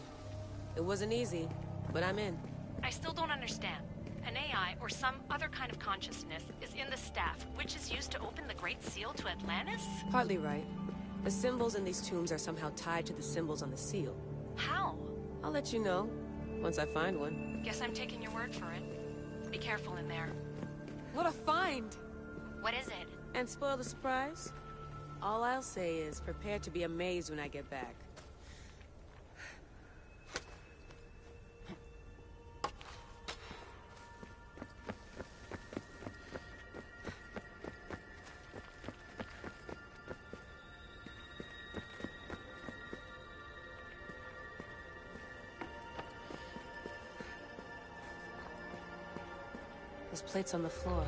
It wasn't easy, but I'm in. I still don't understand. An AI, or some other kind of consciousness, is in the staff, which is used to open the Great Seal to Atlantis? Partly right. The symbols in these tombs are somehow tied to the symbols on the seal. How? I'll let you know, once I find one. Guess I'm taking your word for it. Be careful in there. What a find! What is it? And spoil the surprise? All I'll say is, prepare to be amazed when I get back. There's plates on the floor.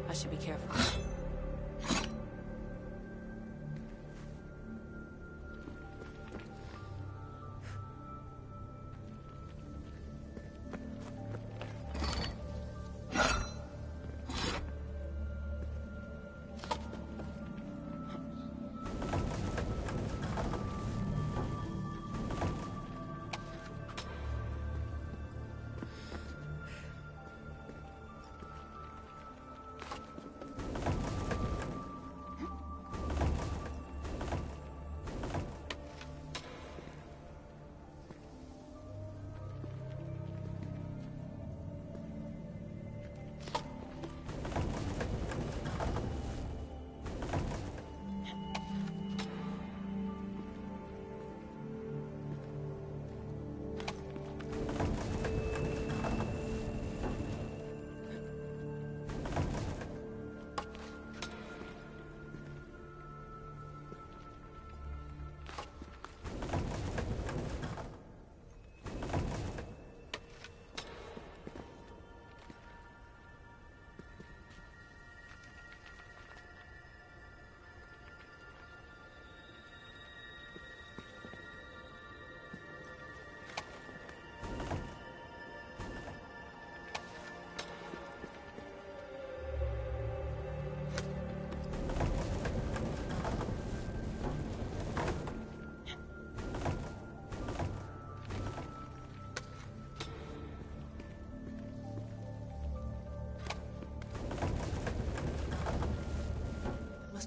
I should be careful.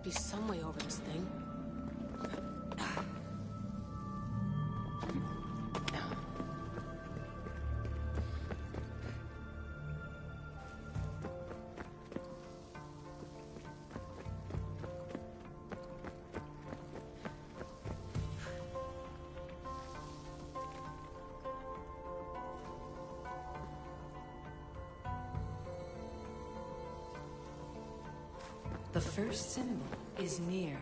be some way over this thing. The first symbol is near.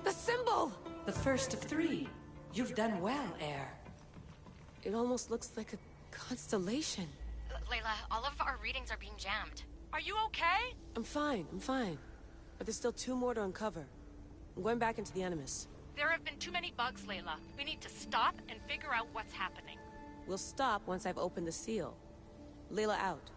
The symbol! The first of three. You've done well, Heir. It almost looks like a constellation. Layla, all of our readings are being jammed. Are you okay? I'm fine. But there's still two more to uncover. I'm going back into the Animus. There have been too many bugs, Layla. We need to stop and figure out what's happening. We'll stop once I've opened the seal. Layla out.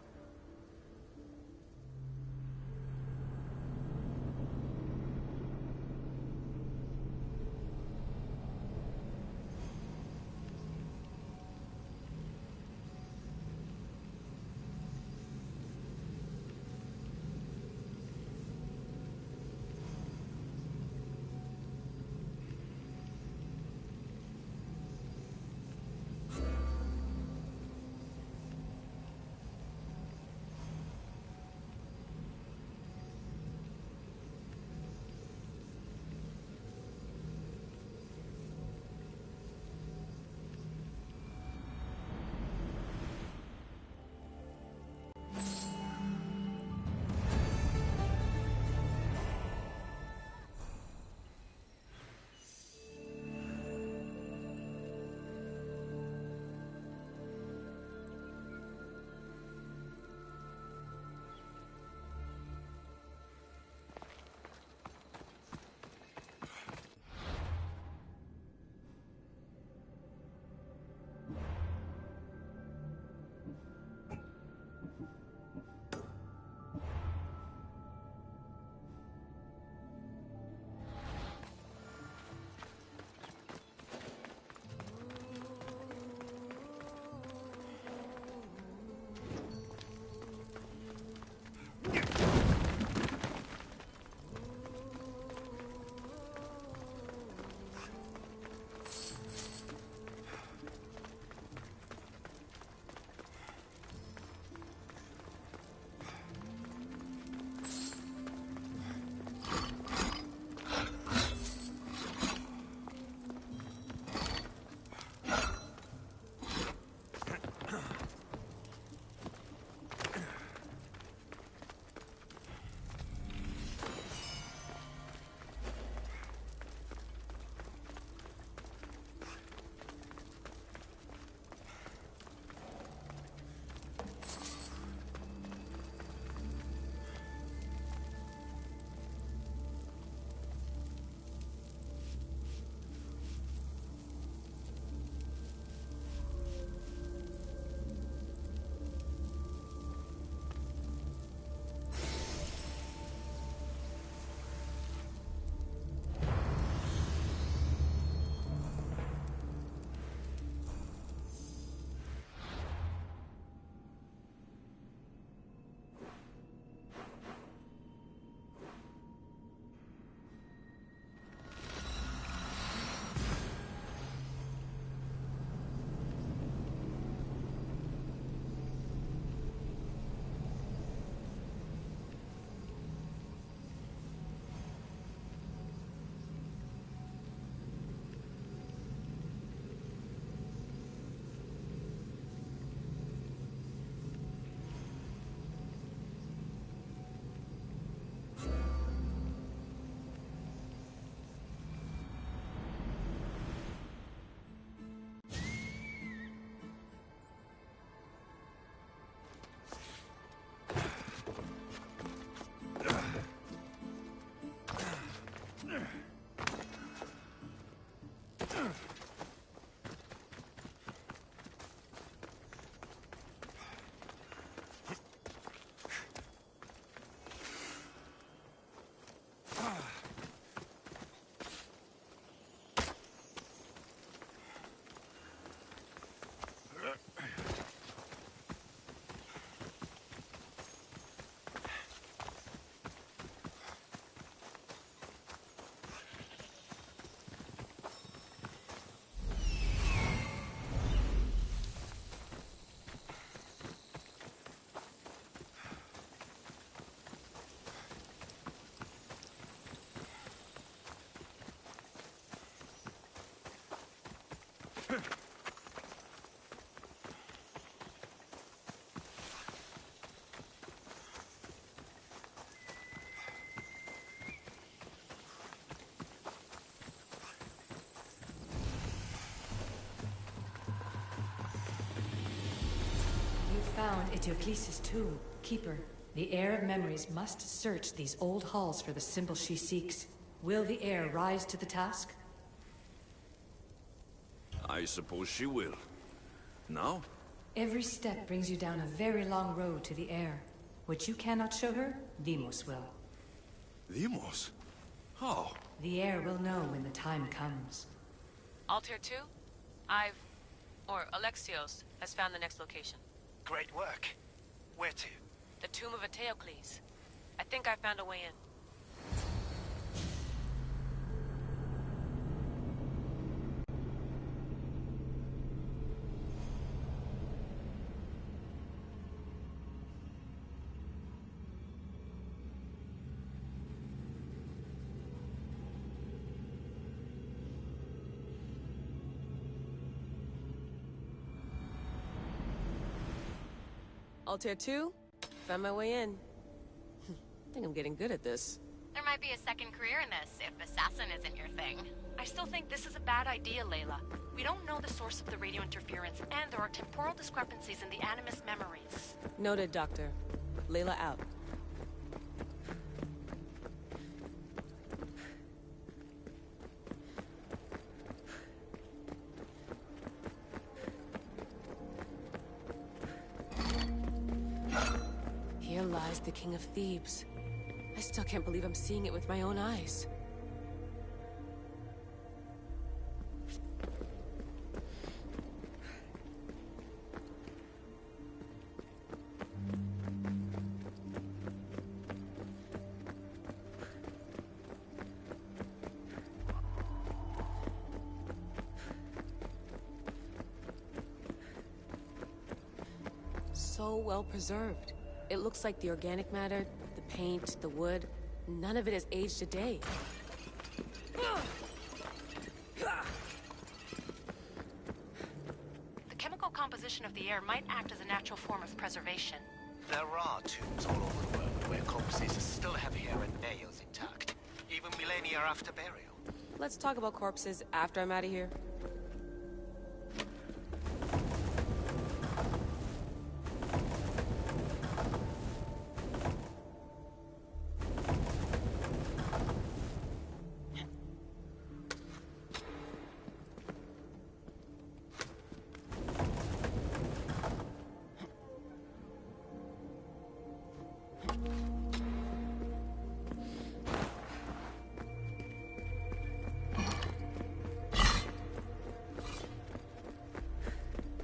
Found Eteocles' tomb. Keeper, the heir of memories must search these old halls for the symbol she seeks. Will the heir rise to the task? I suppose she will. Now? Every step brings you down a very long road to the heir. What you cannot show her, Deimos will. Deimos? How? The heir will know when the time comes. Altair 2? Alexios has found the next location. Great work. Where to? The tomb of Eteocles. I think I found a way in. Altair 2, found my way in. I think I'm getting good at this. There might be a second career in this, if assassin isn't your thing. I still think this is a bad idea, Layla. We don't know the source of the radio interference, and there are temporal discrepancies in the Animus memories. Noted, Doctor. Layla out. Here lies the King of Thebes. I still can't believe I'm seeing it with my own eyes. So well preserved. It looks like the organic matter, the paint, the wood, none of it has aged a day. The chemical composition of the air might act as a natural form of preservation. There are tombs all over the world where corpses still have hair and nails intact, even millennia after burial. Let's talk about corpses after I'm out of here.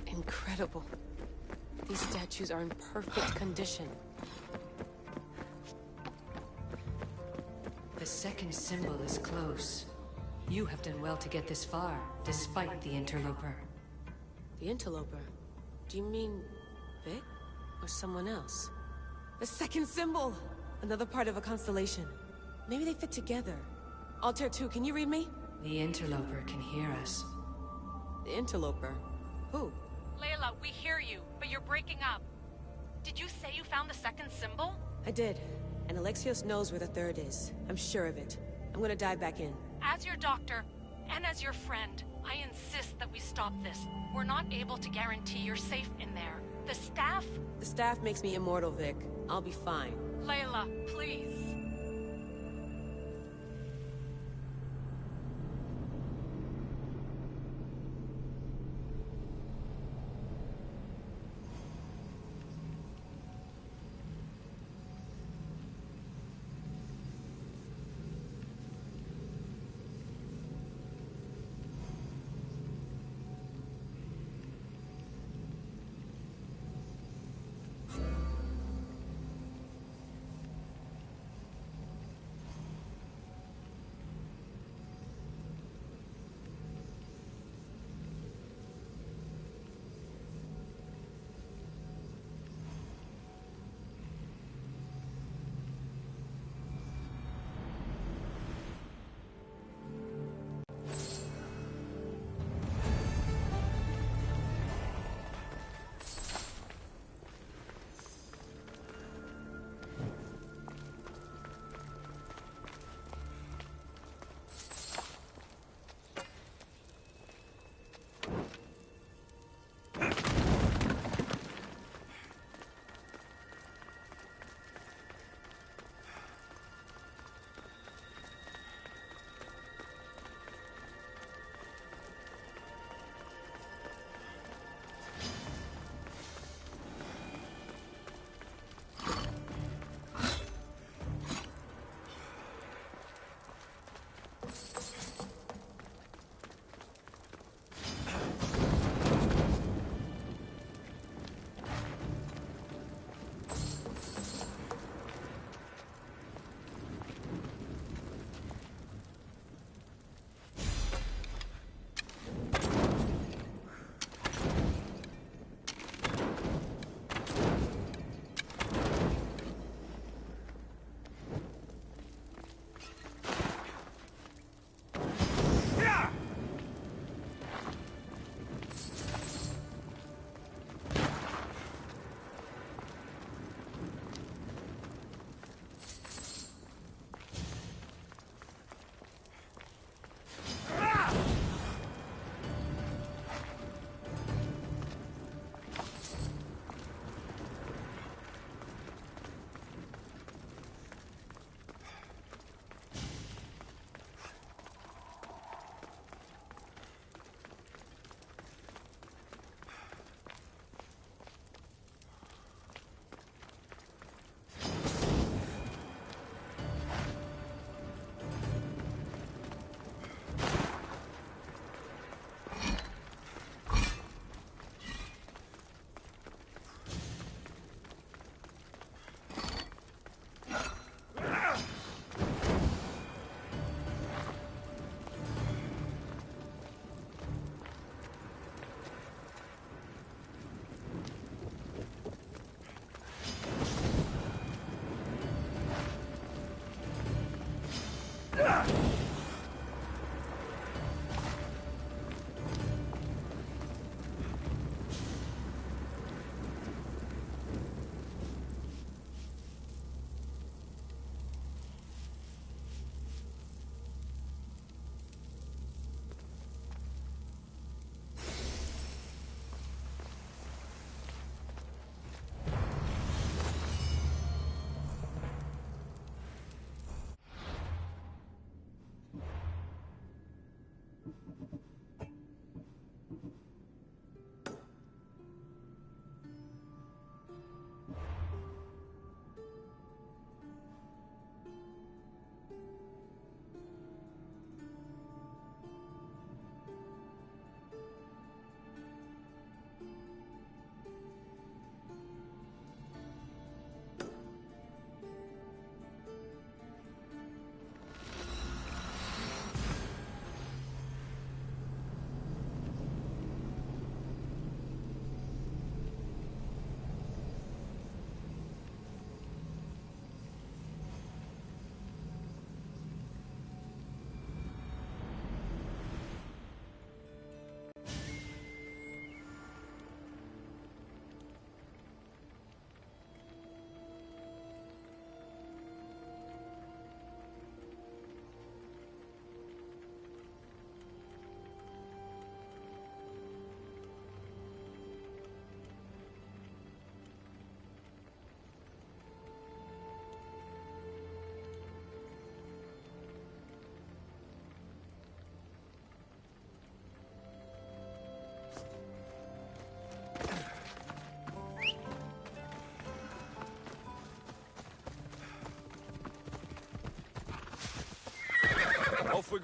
Incredible. These statues are in perfect condition. The second symbol is close. You have done well to get this far, despite the interloper. The interloper? Do you mean Vic? Or someone else? The second symbol! Another part of a constellation. Maybe they fit together. Altair 2, can you read me? The interloper can hear us. The interloper? Who? Layla, we hear you, but you're breaking up. Did you say you found the second symbol? I did. And Alexios knows where the third is. I'm sure of it. I'm gonna dive back in. As your doctor, and as your friend, I insist that we stop this. We're not able to guarantee you're safe in there. The staff... The staff makes me immortal, Vic. I'll be fine. Layla, please.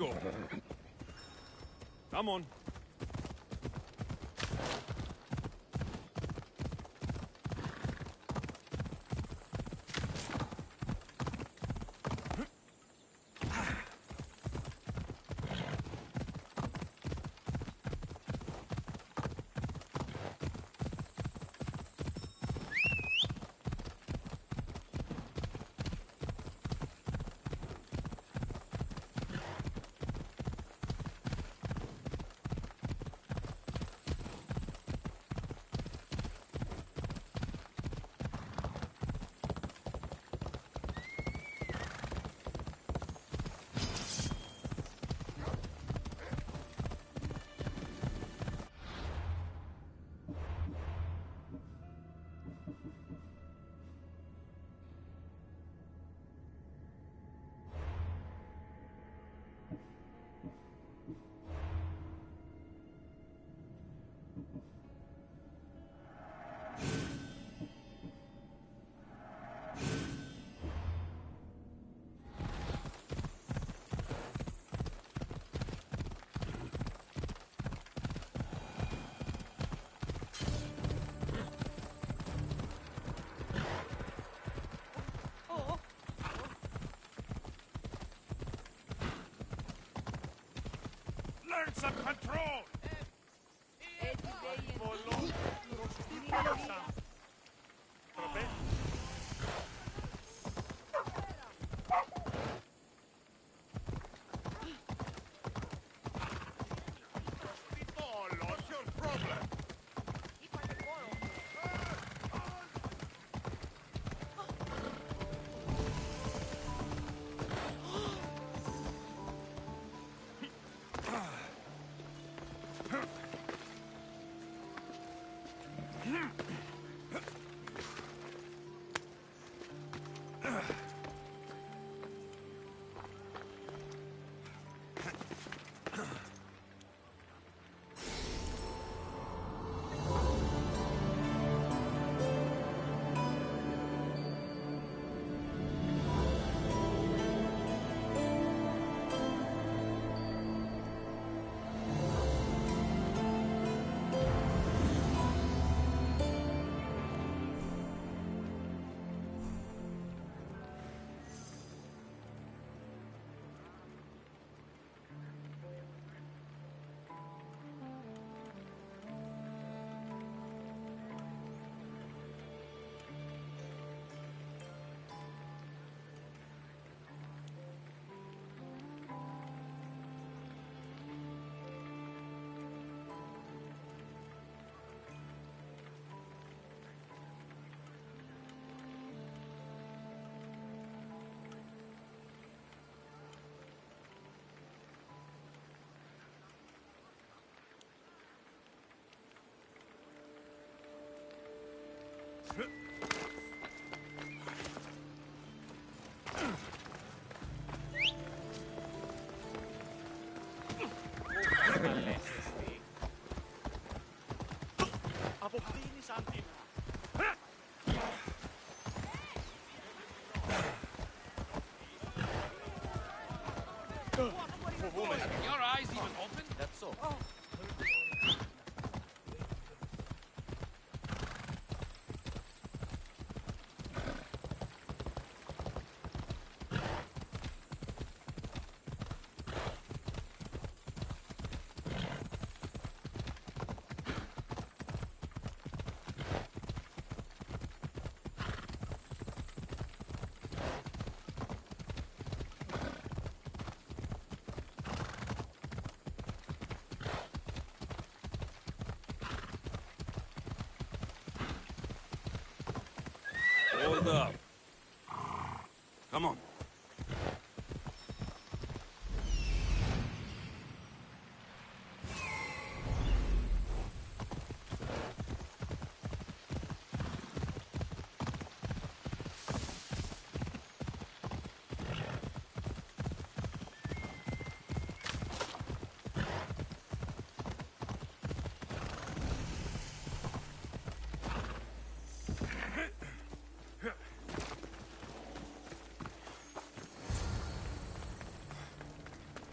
go. Come on. Learn some control! What's your problem? Your eyes even open? That's so. Hold up. Come on.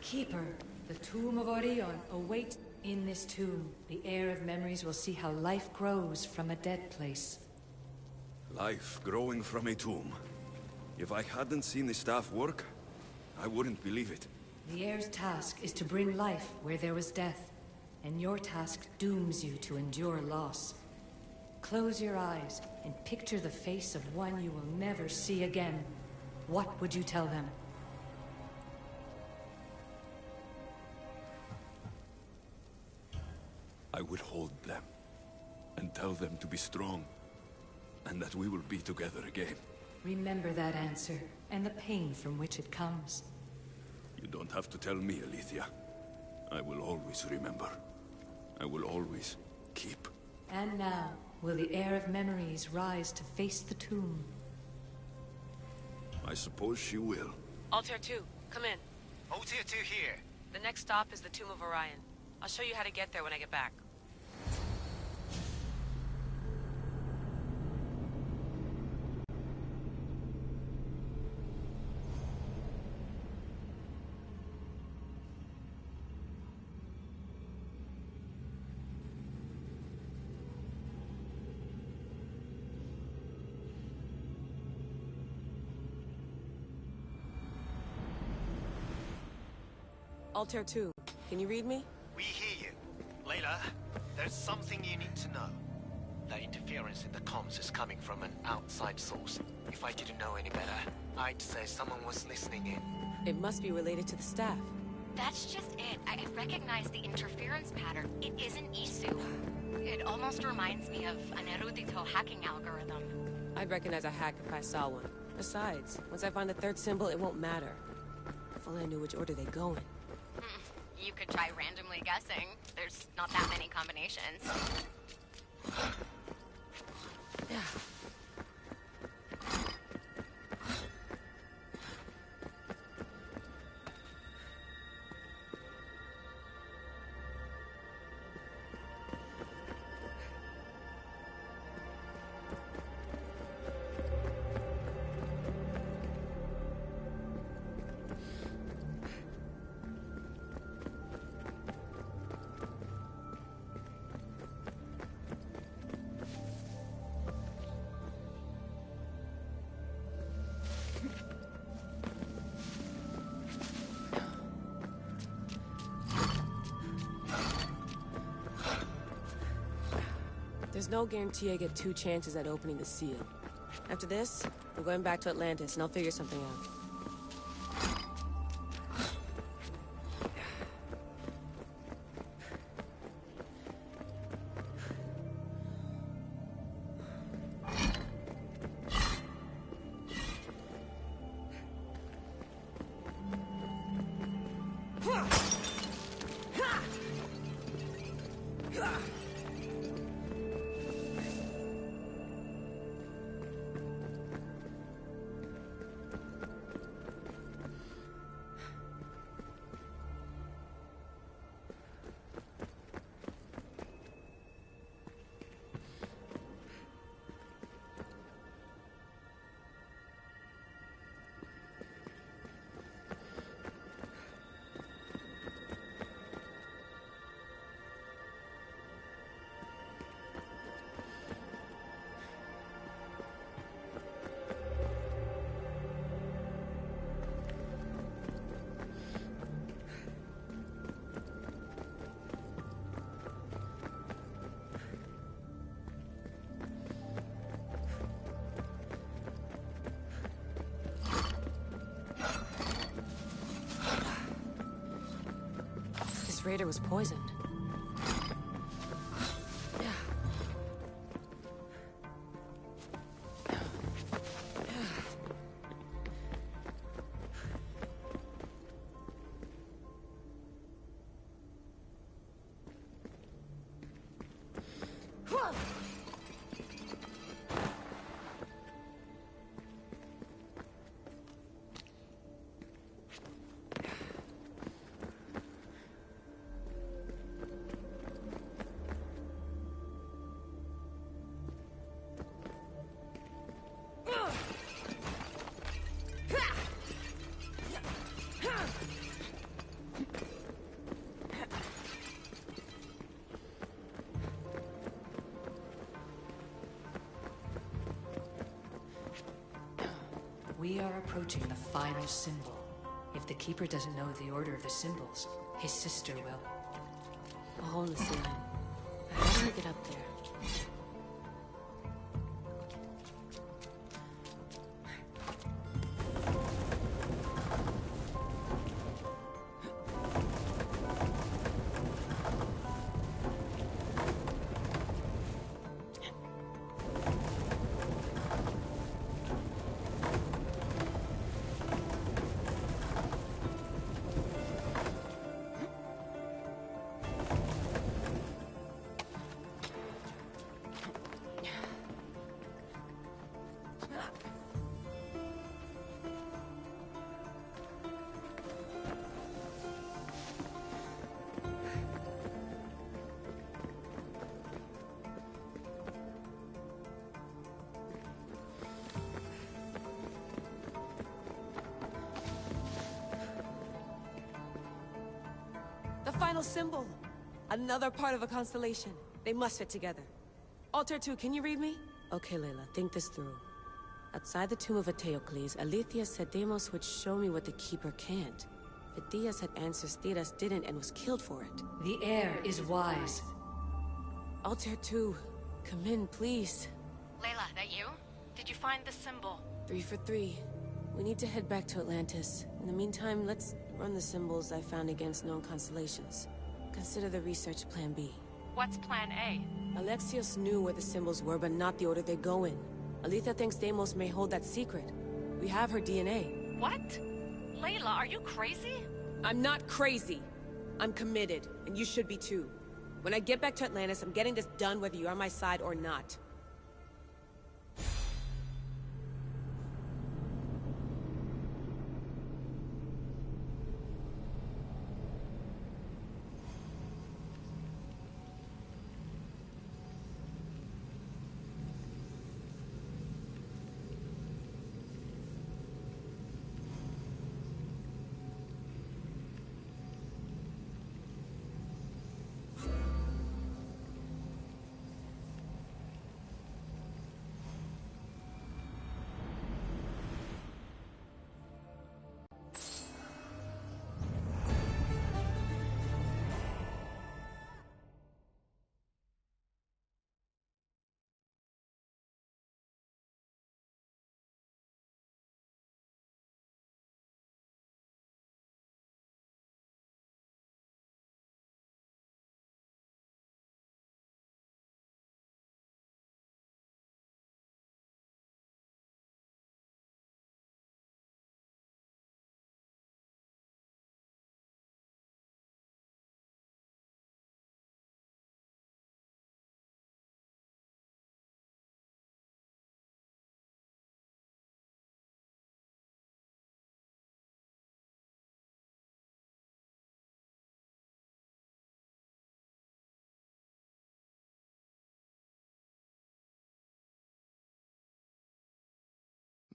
Keeper, the tomb of Orion awaits. In this tomb, the heir of memories will see how life grows from a dead place. Life growing from a tomb. If I hadn't seen the staff work, I wouldn't believe it. The heir's task is to bring life where there was death, and your task dooms you to endure loss. Close your eyes and picture the face of one you will never see again. What would you tell them? I would hold them, and tell them to be strong, and that we will be together again. Remember that answer, and the pain from which it comes. You don't have to tell me, Alethea. I will always remember. I will always keep. And now, will the heir of memories rise to face the tomb? I suppose she will. Altair 2, come in. Altair 2 here. The next stop is the Tomb of Orion. I'll show you how to get there when I get back. Altair 2, can you read me? We hear you. Layla, there's something you need to know. The interference in the comms is coming from an outside source. If I didn't know any better, I'd say someone was listening in. It must be related to the staff. That's just it. I recognize the interference pattern. It isn't Isu. It almost reminds me of an erudito hacking algorithm. I'd recognize a hack if I saw one. Besides, once I find the third symbol, it won't matter. If only I knew which order they go in. You could try randomly guessing. There's not that many combinations. Yeah. There's no guarantee I get 2 chances at opening the seal. After this, I'm going back to Atlantis and I'll figure something out. Raider was poisoned. We are approaching the final symbol. If the Keeper doesn't know the order of the symbols, his sister will. A hole in the ceiling. How do I get up there? The final symbol! Another part of a constellation. They must fit together. Altair 2, can you read me? Okay, Layla, think this through. Outside the tomb of Eteocles, Alethea said Deimos would show me what the Keeper can't. Phidias had answers Theras didn't and was killed for it. The air is wise. Altair 2, come in, please. Layla, that you? Did you find the symbol? 3 for 3. We need to head back to Atlantis. In the meantime, let's run the symbols I found against known constellations. Consider the research plan B. What's plan A? Alexios knew where the symbols were, but not the order they go in. Alethea thinks Deimos may hold that secret. We have her DNA. What? Layla, are you crazy? I'm not crazy. I'm committed, and you should be too. When I get back to Atlantis, I'm getting this done whether you're on my side or not.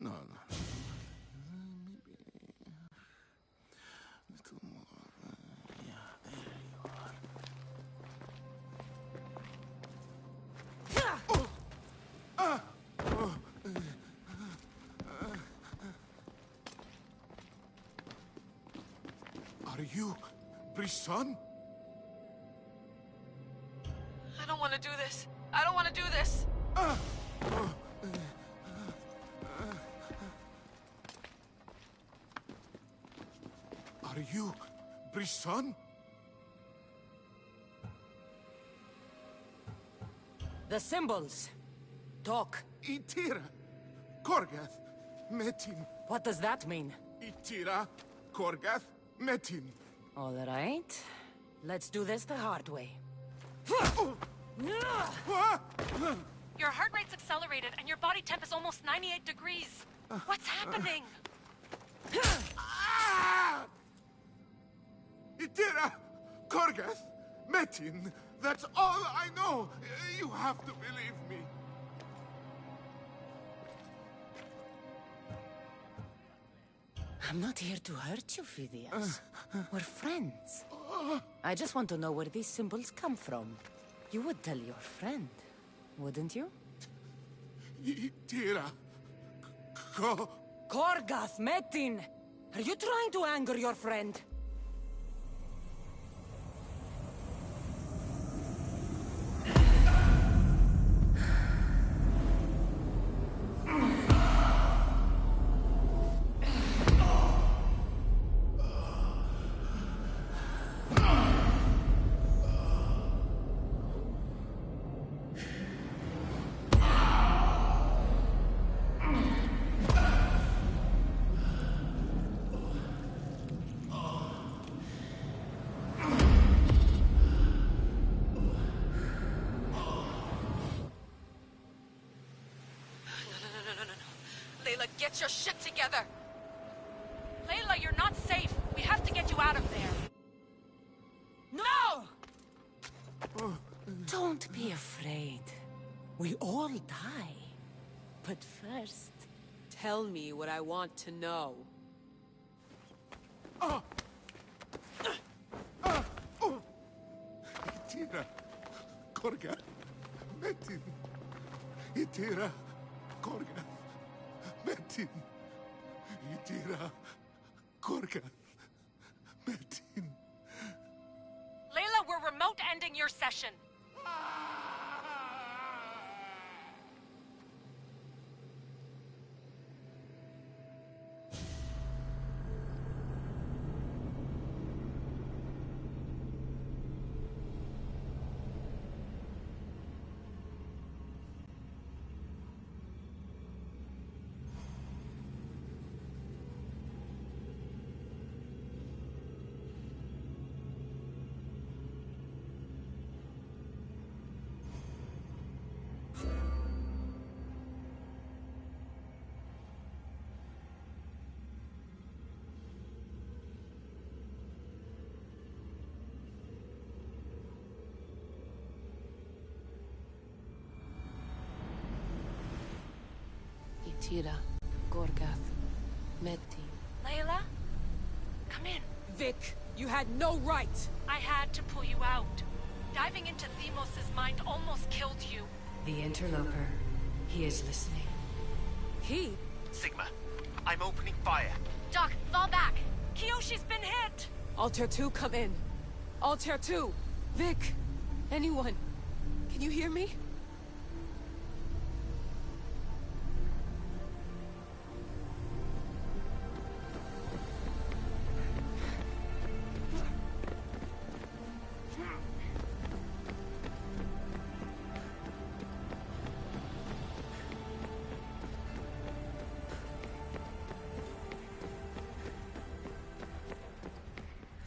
No. Maybe a little more. Yeah, there you are. Are you Brisson? I don't want to do this. I don't want to do this. Are you Brisson? The symbols. Talk. Itira, Korgath, Metin. What does that mean? Itira, Korgath, Metin. All right. Let's do this the hard way. Your heart rate's accelerated and your body temp is almost 98 degrees. What's happening? Itira, Korgath, Metin. That's all I know. You have to believe me. I'm not here to hurt you, Phidias. We're friends. I just want to know where these symbols come from. You would tell your friend, wouldn't you? Itira, Korgath Metin! Are you trying to anger your friend? Layla, get your shit together! Layla, you're not safe. We have to get you out of there. No! Don't be afraid. We all die. But first... Tell me what I want to know. Itira, Korga, Metin. Itira, Korga, Metin. Itira, Korga, Metin. Layla, we're remote ending your session. Itira, Gorgath, Metin. Layla? Come in. Vic, you had no right! I had to pull you out. Diving into Themos' mind almost killed you. The interloper. He is listening. He? Sigma, I'm opening fire. Doc, fall back. Kiyoshi's been hit! Altair 2, come in. Altair 2! Vic! Anyone? Can you hear me?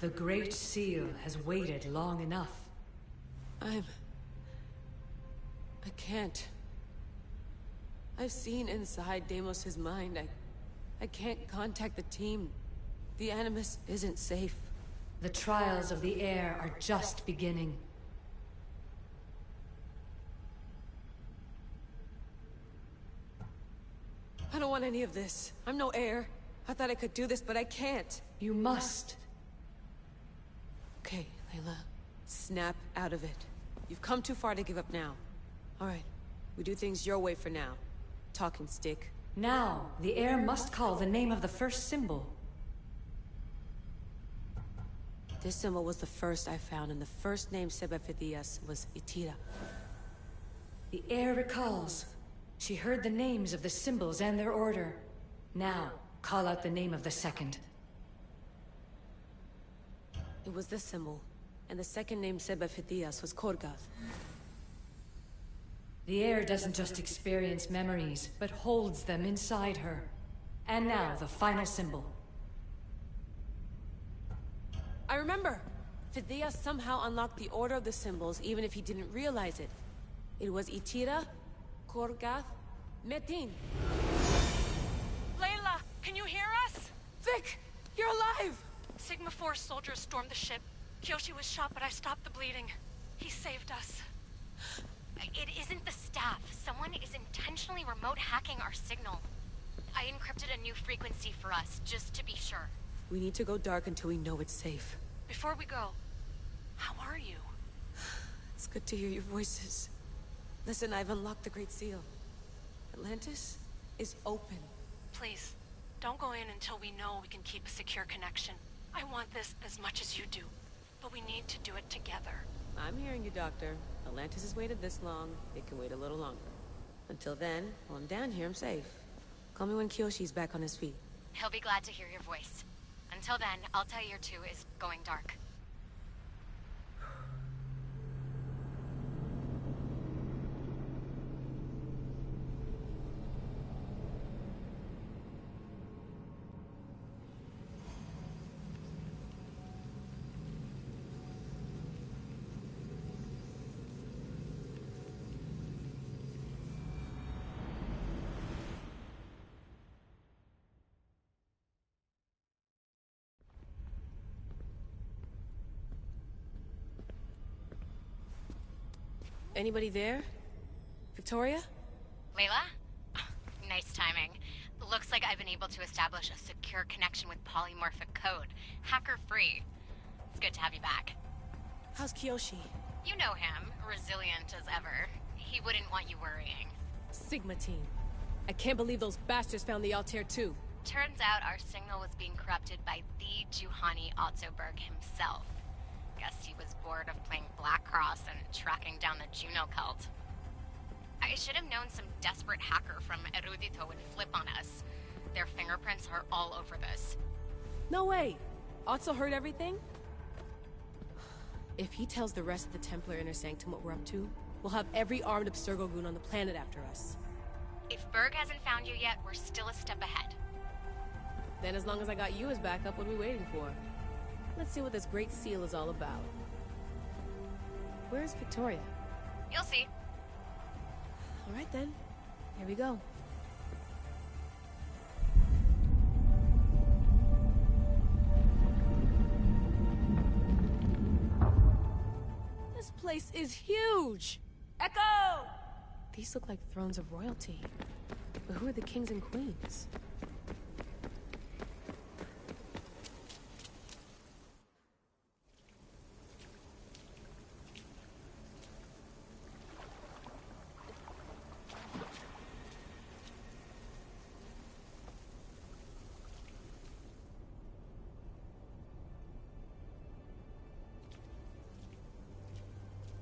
The Great Seal has waited long enough. I can't. I've seen inside Deimos' mind. I can't contact the team. The Animus isn't safe. The trials of the air are just beginning. I don't want any of this. I'm no heir. I thought I could do this, but I can't. You must. Okay, Layla. Snap out of it. You've come too far to give up now. All right. We do things your way for now. Talking stick. Now, the heir must call the name of the first symbol. This symbol was the first I found, and the first name said by Phidias was Itira. The heir recalls. She heard the names of the symbols and their order. Now, call out the name of the second. It was this symbol, and the second name said by Phidias was Korgath. The heir doesn't just experience memories, but holds them inside her. And now, the final symbol. I remember! Phidias somehow unlocked the order of the symbols, even if he didn't realize it. It was Itira, Korgath, Metin. Layla, can you hear us? Vic! You're alive! Sigma 4 soldiers stormed the ship. Kiyoshi was shot, but I stopped the bleeding. He saved us. It isn't the staff. Someone is intentionally remote hacking our signal. I encrypted a new frequency for us, just to be sure. We need to go dark until we know it's safe. Before we go, how are you? It's good to hear your voices. Listen, I've unlocked the Great Seal. Atlantis is open. Please, Don't go in until we know we can keep a secure connection. I want this as much as you do, but we need to do it together. I'm hearing you, Doctor. Atlantis has waited this long. It can wait a little longer. Until then, while I'm down here, I'm safe. Call me when Kyoshi's back on his feet. He'll be glad to hear your voice. Until then, Altair 2 is going dark. Anybody there? Victoria? Layla? Nice timing. Looks like I've been able to establish a secure connection with polymorphic code. Hacker-free. It's good to have you back. How's Kyoshi? You know him. Resilient as ever. He wouldn't want you worrying. Sigma team. I can't believe those bastards found the Altair 2. Turns out our signal was being corrupted by the Juhani Otzoberg himself. Guess he was bored of playing Black Cross and tracking down the Juno cult. I should have known some desperate hacker from Erudito would flip on us. Their fingerprints are all over this. No way! Otso heard everything? If he tells the rest of the Templar Inner Sanctum what we're up to, we'll have every armed Abstergo goon on the planet after us. If Berg hasn't found you yet, we're still a step ahead. Then as long as I got you as backup, what are we waiting for? Let's see what this Great Seal is all about. Where's Victoria? You'll see. All right then. Here we go. This place is huge! Echo! These look like thrones of royalty. But who are the kings and queens?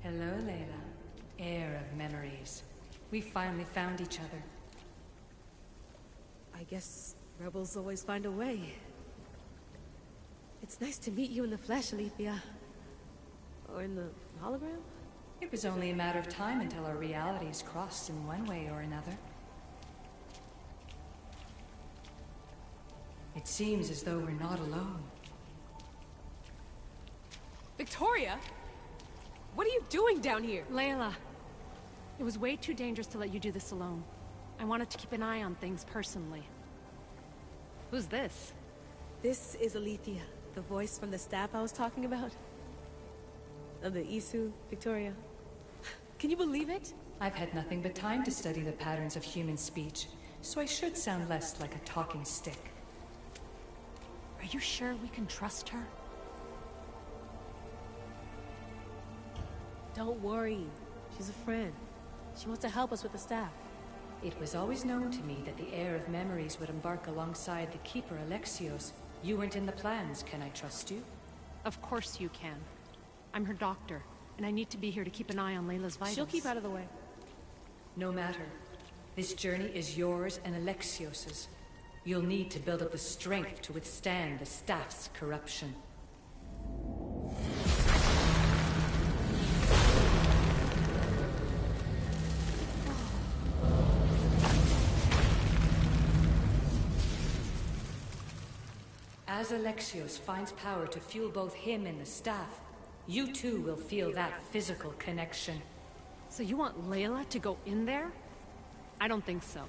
Hello, Layla. Heir of memories. We finally found each other. I guess rebels always find a way. It's nice to meet you in the flesh, Alethea. Or in the hologram? It was only a matter of time until our realities crossed in one way or another. It seems as though we're not alone. Victoria? What are you doing down here? Layla, it was way too dangerous to let you do this alone. I wanted to keep an eye on things personally. Who's this? This is Alethea, the voice from the staff I was talking about. Of the Isu, Victoria. Can you believe it? I've had nothing but time to study the patterns of human speech, so I should sound less like a talking stick. Are you sure we can trust her? Don't worry. She's a friend. She wants to help us with the staff. It was always known to me that the heir of memories would embark alongside the keeper Alexios. You weren't in the plans. Can I trust you? Of course you can. I'm her doctor, and I need to be here to keep an eye on Layla's vitals. She'll keep out of the way. No matter. This journey is yours and Alexios's. You'll need to build up the strength to withstand the staff's corruption. As Alexios finds power to fuel both him and the staff, you too will feel that physical connection. So you want Layla to go in there? I don't think so.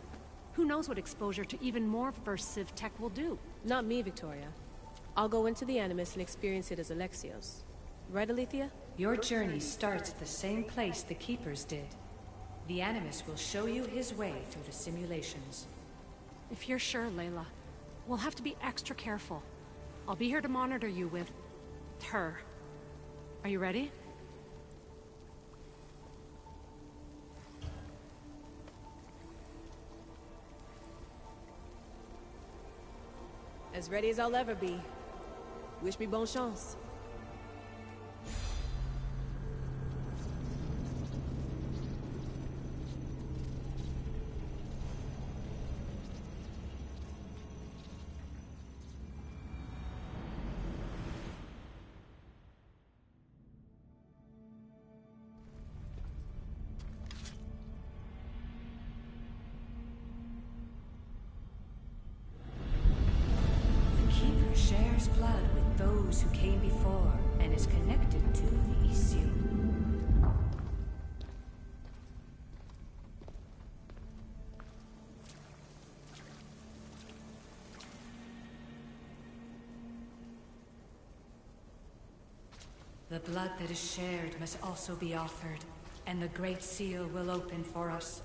Who knows what exposure to even more First Civ tech will do? Not me, Victoria. I'll go into the Animus and experience it as Alexios. Right, Alethea? Your journey starts at the same place the Keepers did. The Animus will show you his way through the simulations. If you're sure, Layla, we'll have to be extra careful. I'll be here to monitor you with her. Are you ready? As ready as I'll ever be. Wish me bonne chance. Shares blood with those who came before and is connected to the issue. The blood that is shared must also be offered, and the Great Seal will open for us.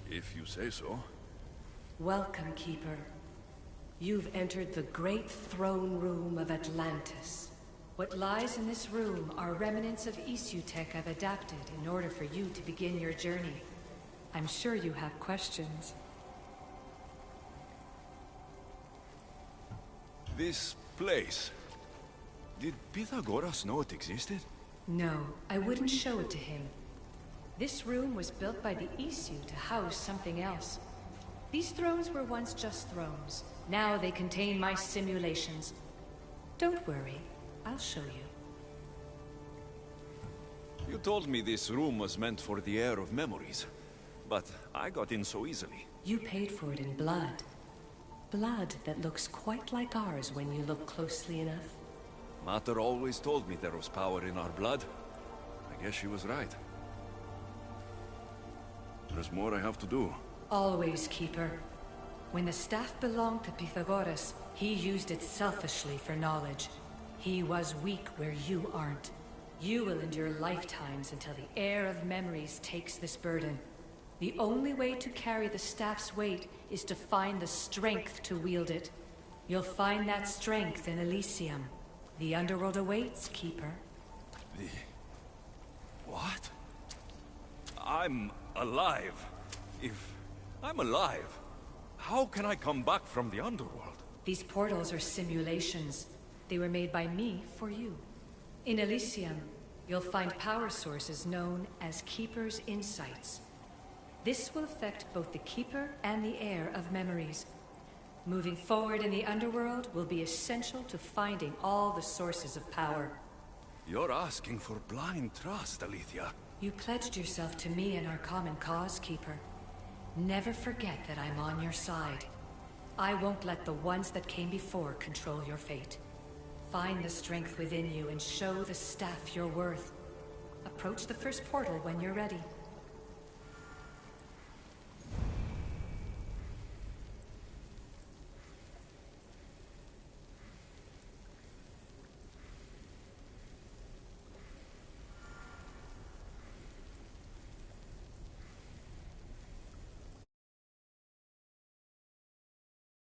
If you say so. Welcome, Keeper. You've entered the great throne room of Atlantis. What lies in this room are remnants of issue tech I've adapted in order for you to begin your journey. I'm sure you have questions. This place... Did Pythagoras know it existed? No, I wouldn't show it to him. This room was built by the issue to house something else. These thrones were once just thrones. Now they contain my simulations. Don't worry, I'll show you. You told me this room was meant for the heir of memories, but I got in so easily. You paid for it in blood. Blood that looks quite like ours when you look closely enough. Mater always told me there was power in our blood. I guess she was right. There's more I have to do. Always, Keeper. When the staff belonged to Pythagoras, he used it selfishly for knowledge. He was weak where you aren't. You will endure lifetimes until the heir of memories takes this burden. The only way to carry the staff's weight is to find the strength to wield it. You'll find that strength in Elysium. The underworld awaits, Keeper. What? I'm alive. If I'm alive, how can I come back from the underworld? These portals are simulations. They were made by me for you. In Elysium, you'll find power sources known as Keeper's Insights. This will affect both the Keeper and the heir of memories. Moving forward in the underworld will be essential to finding all the sources of power. You're asking for blind trust, Alethea. You pledged yourself to me and our common cause, Keeper. Never forget that I'm on your side. I won't let the ones that came before control your fate. Find the strength within you and show the staff your worth. Approach the first portal when you're ready.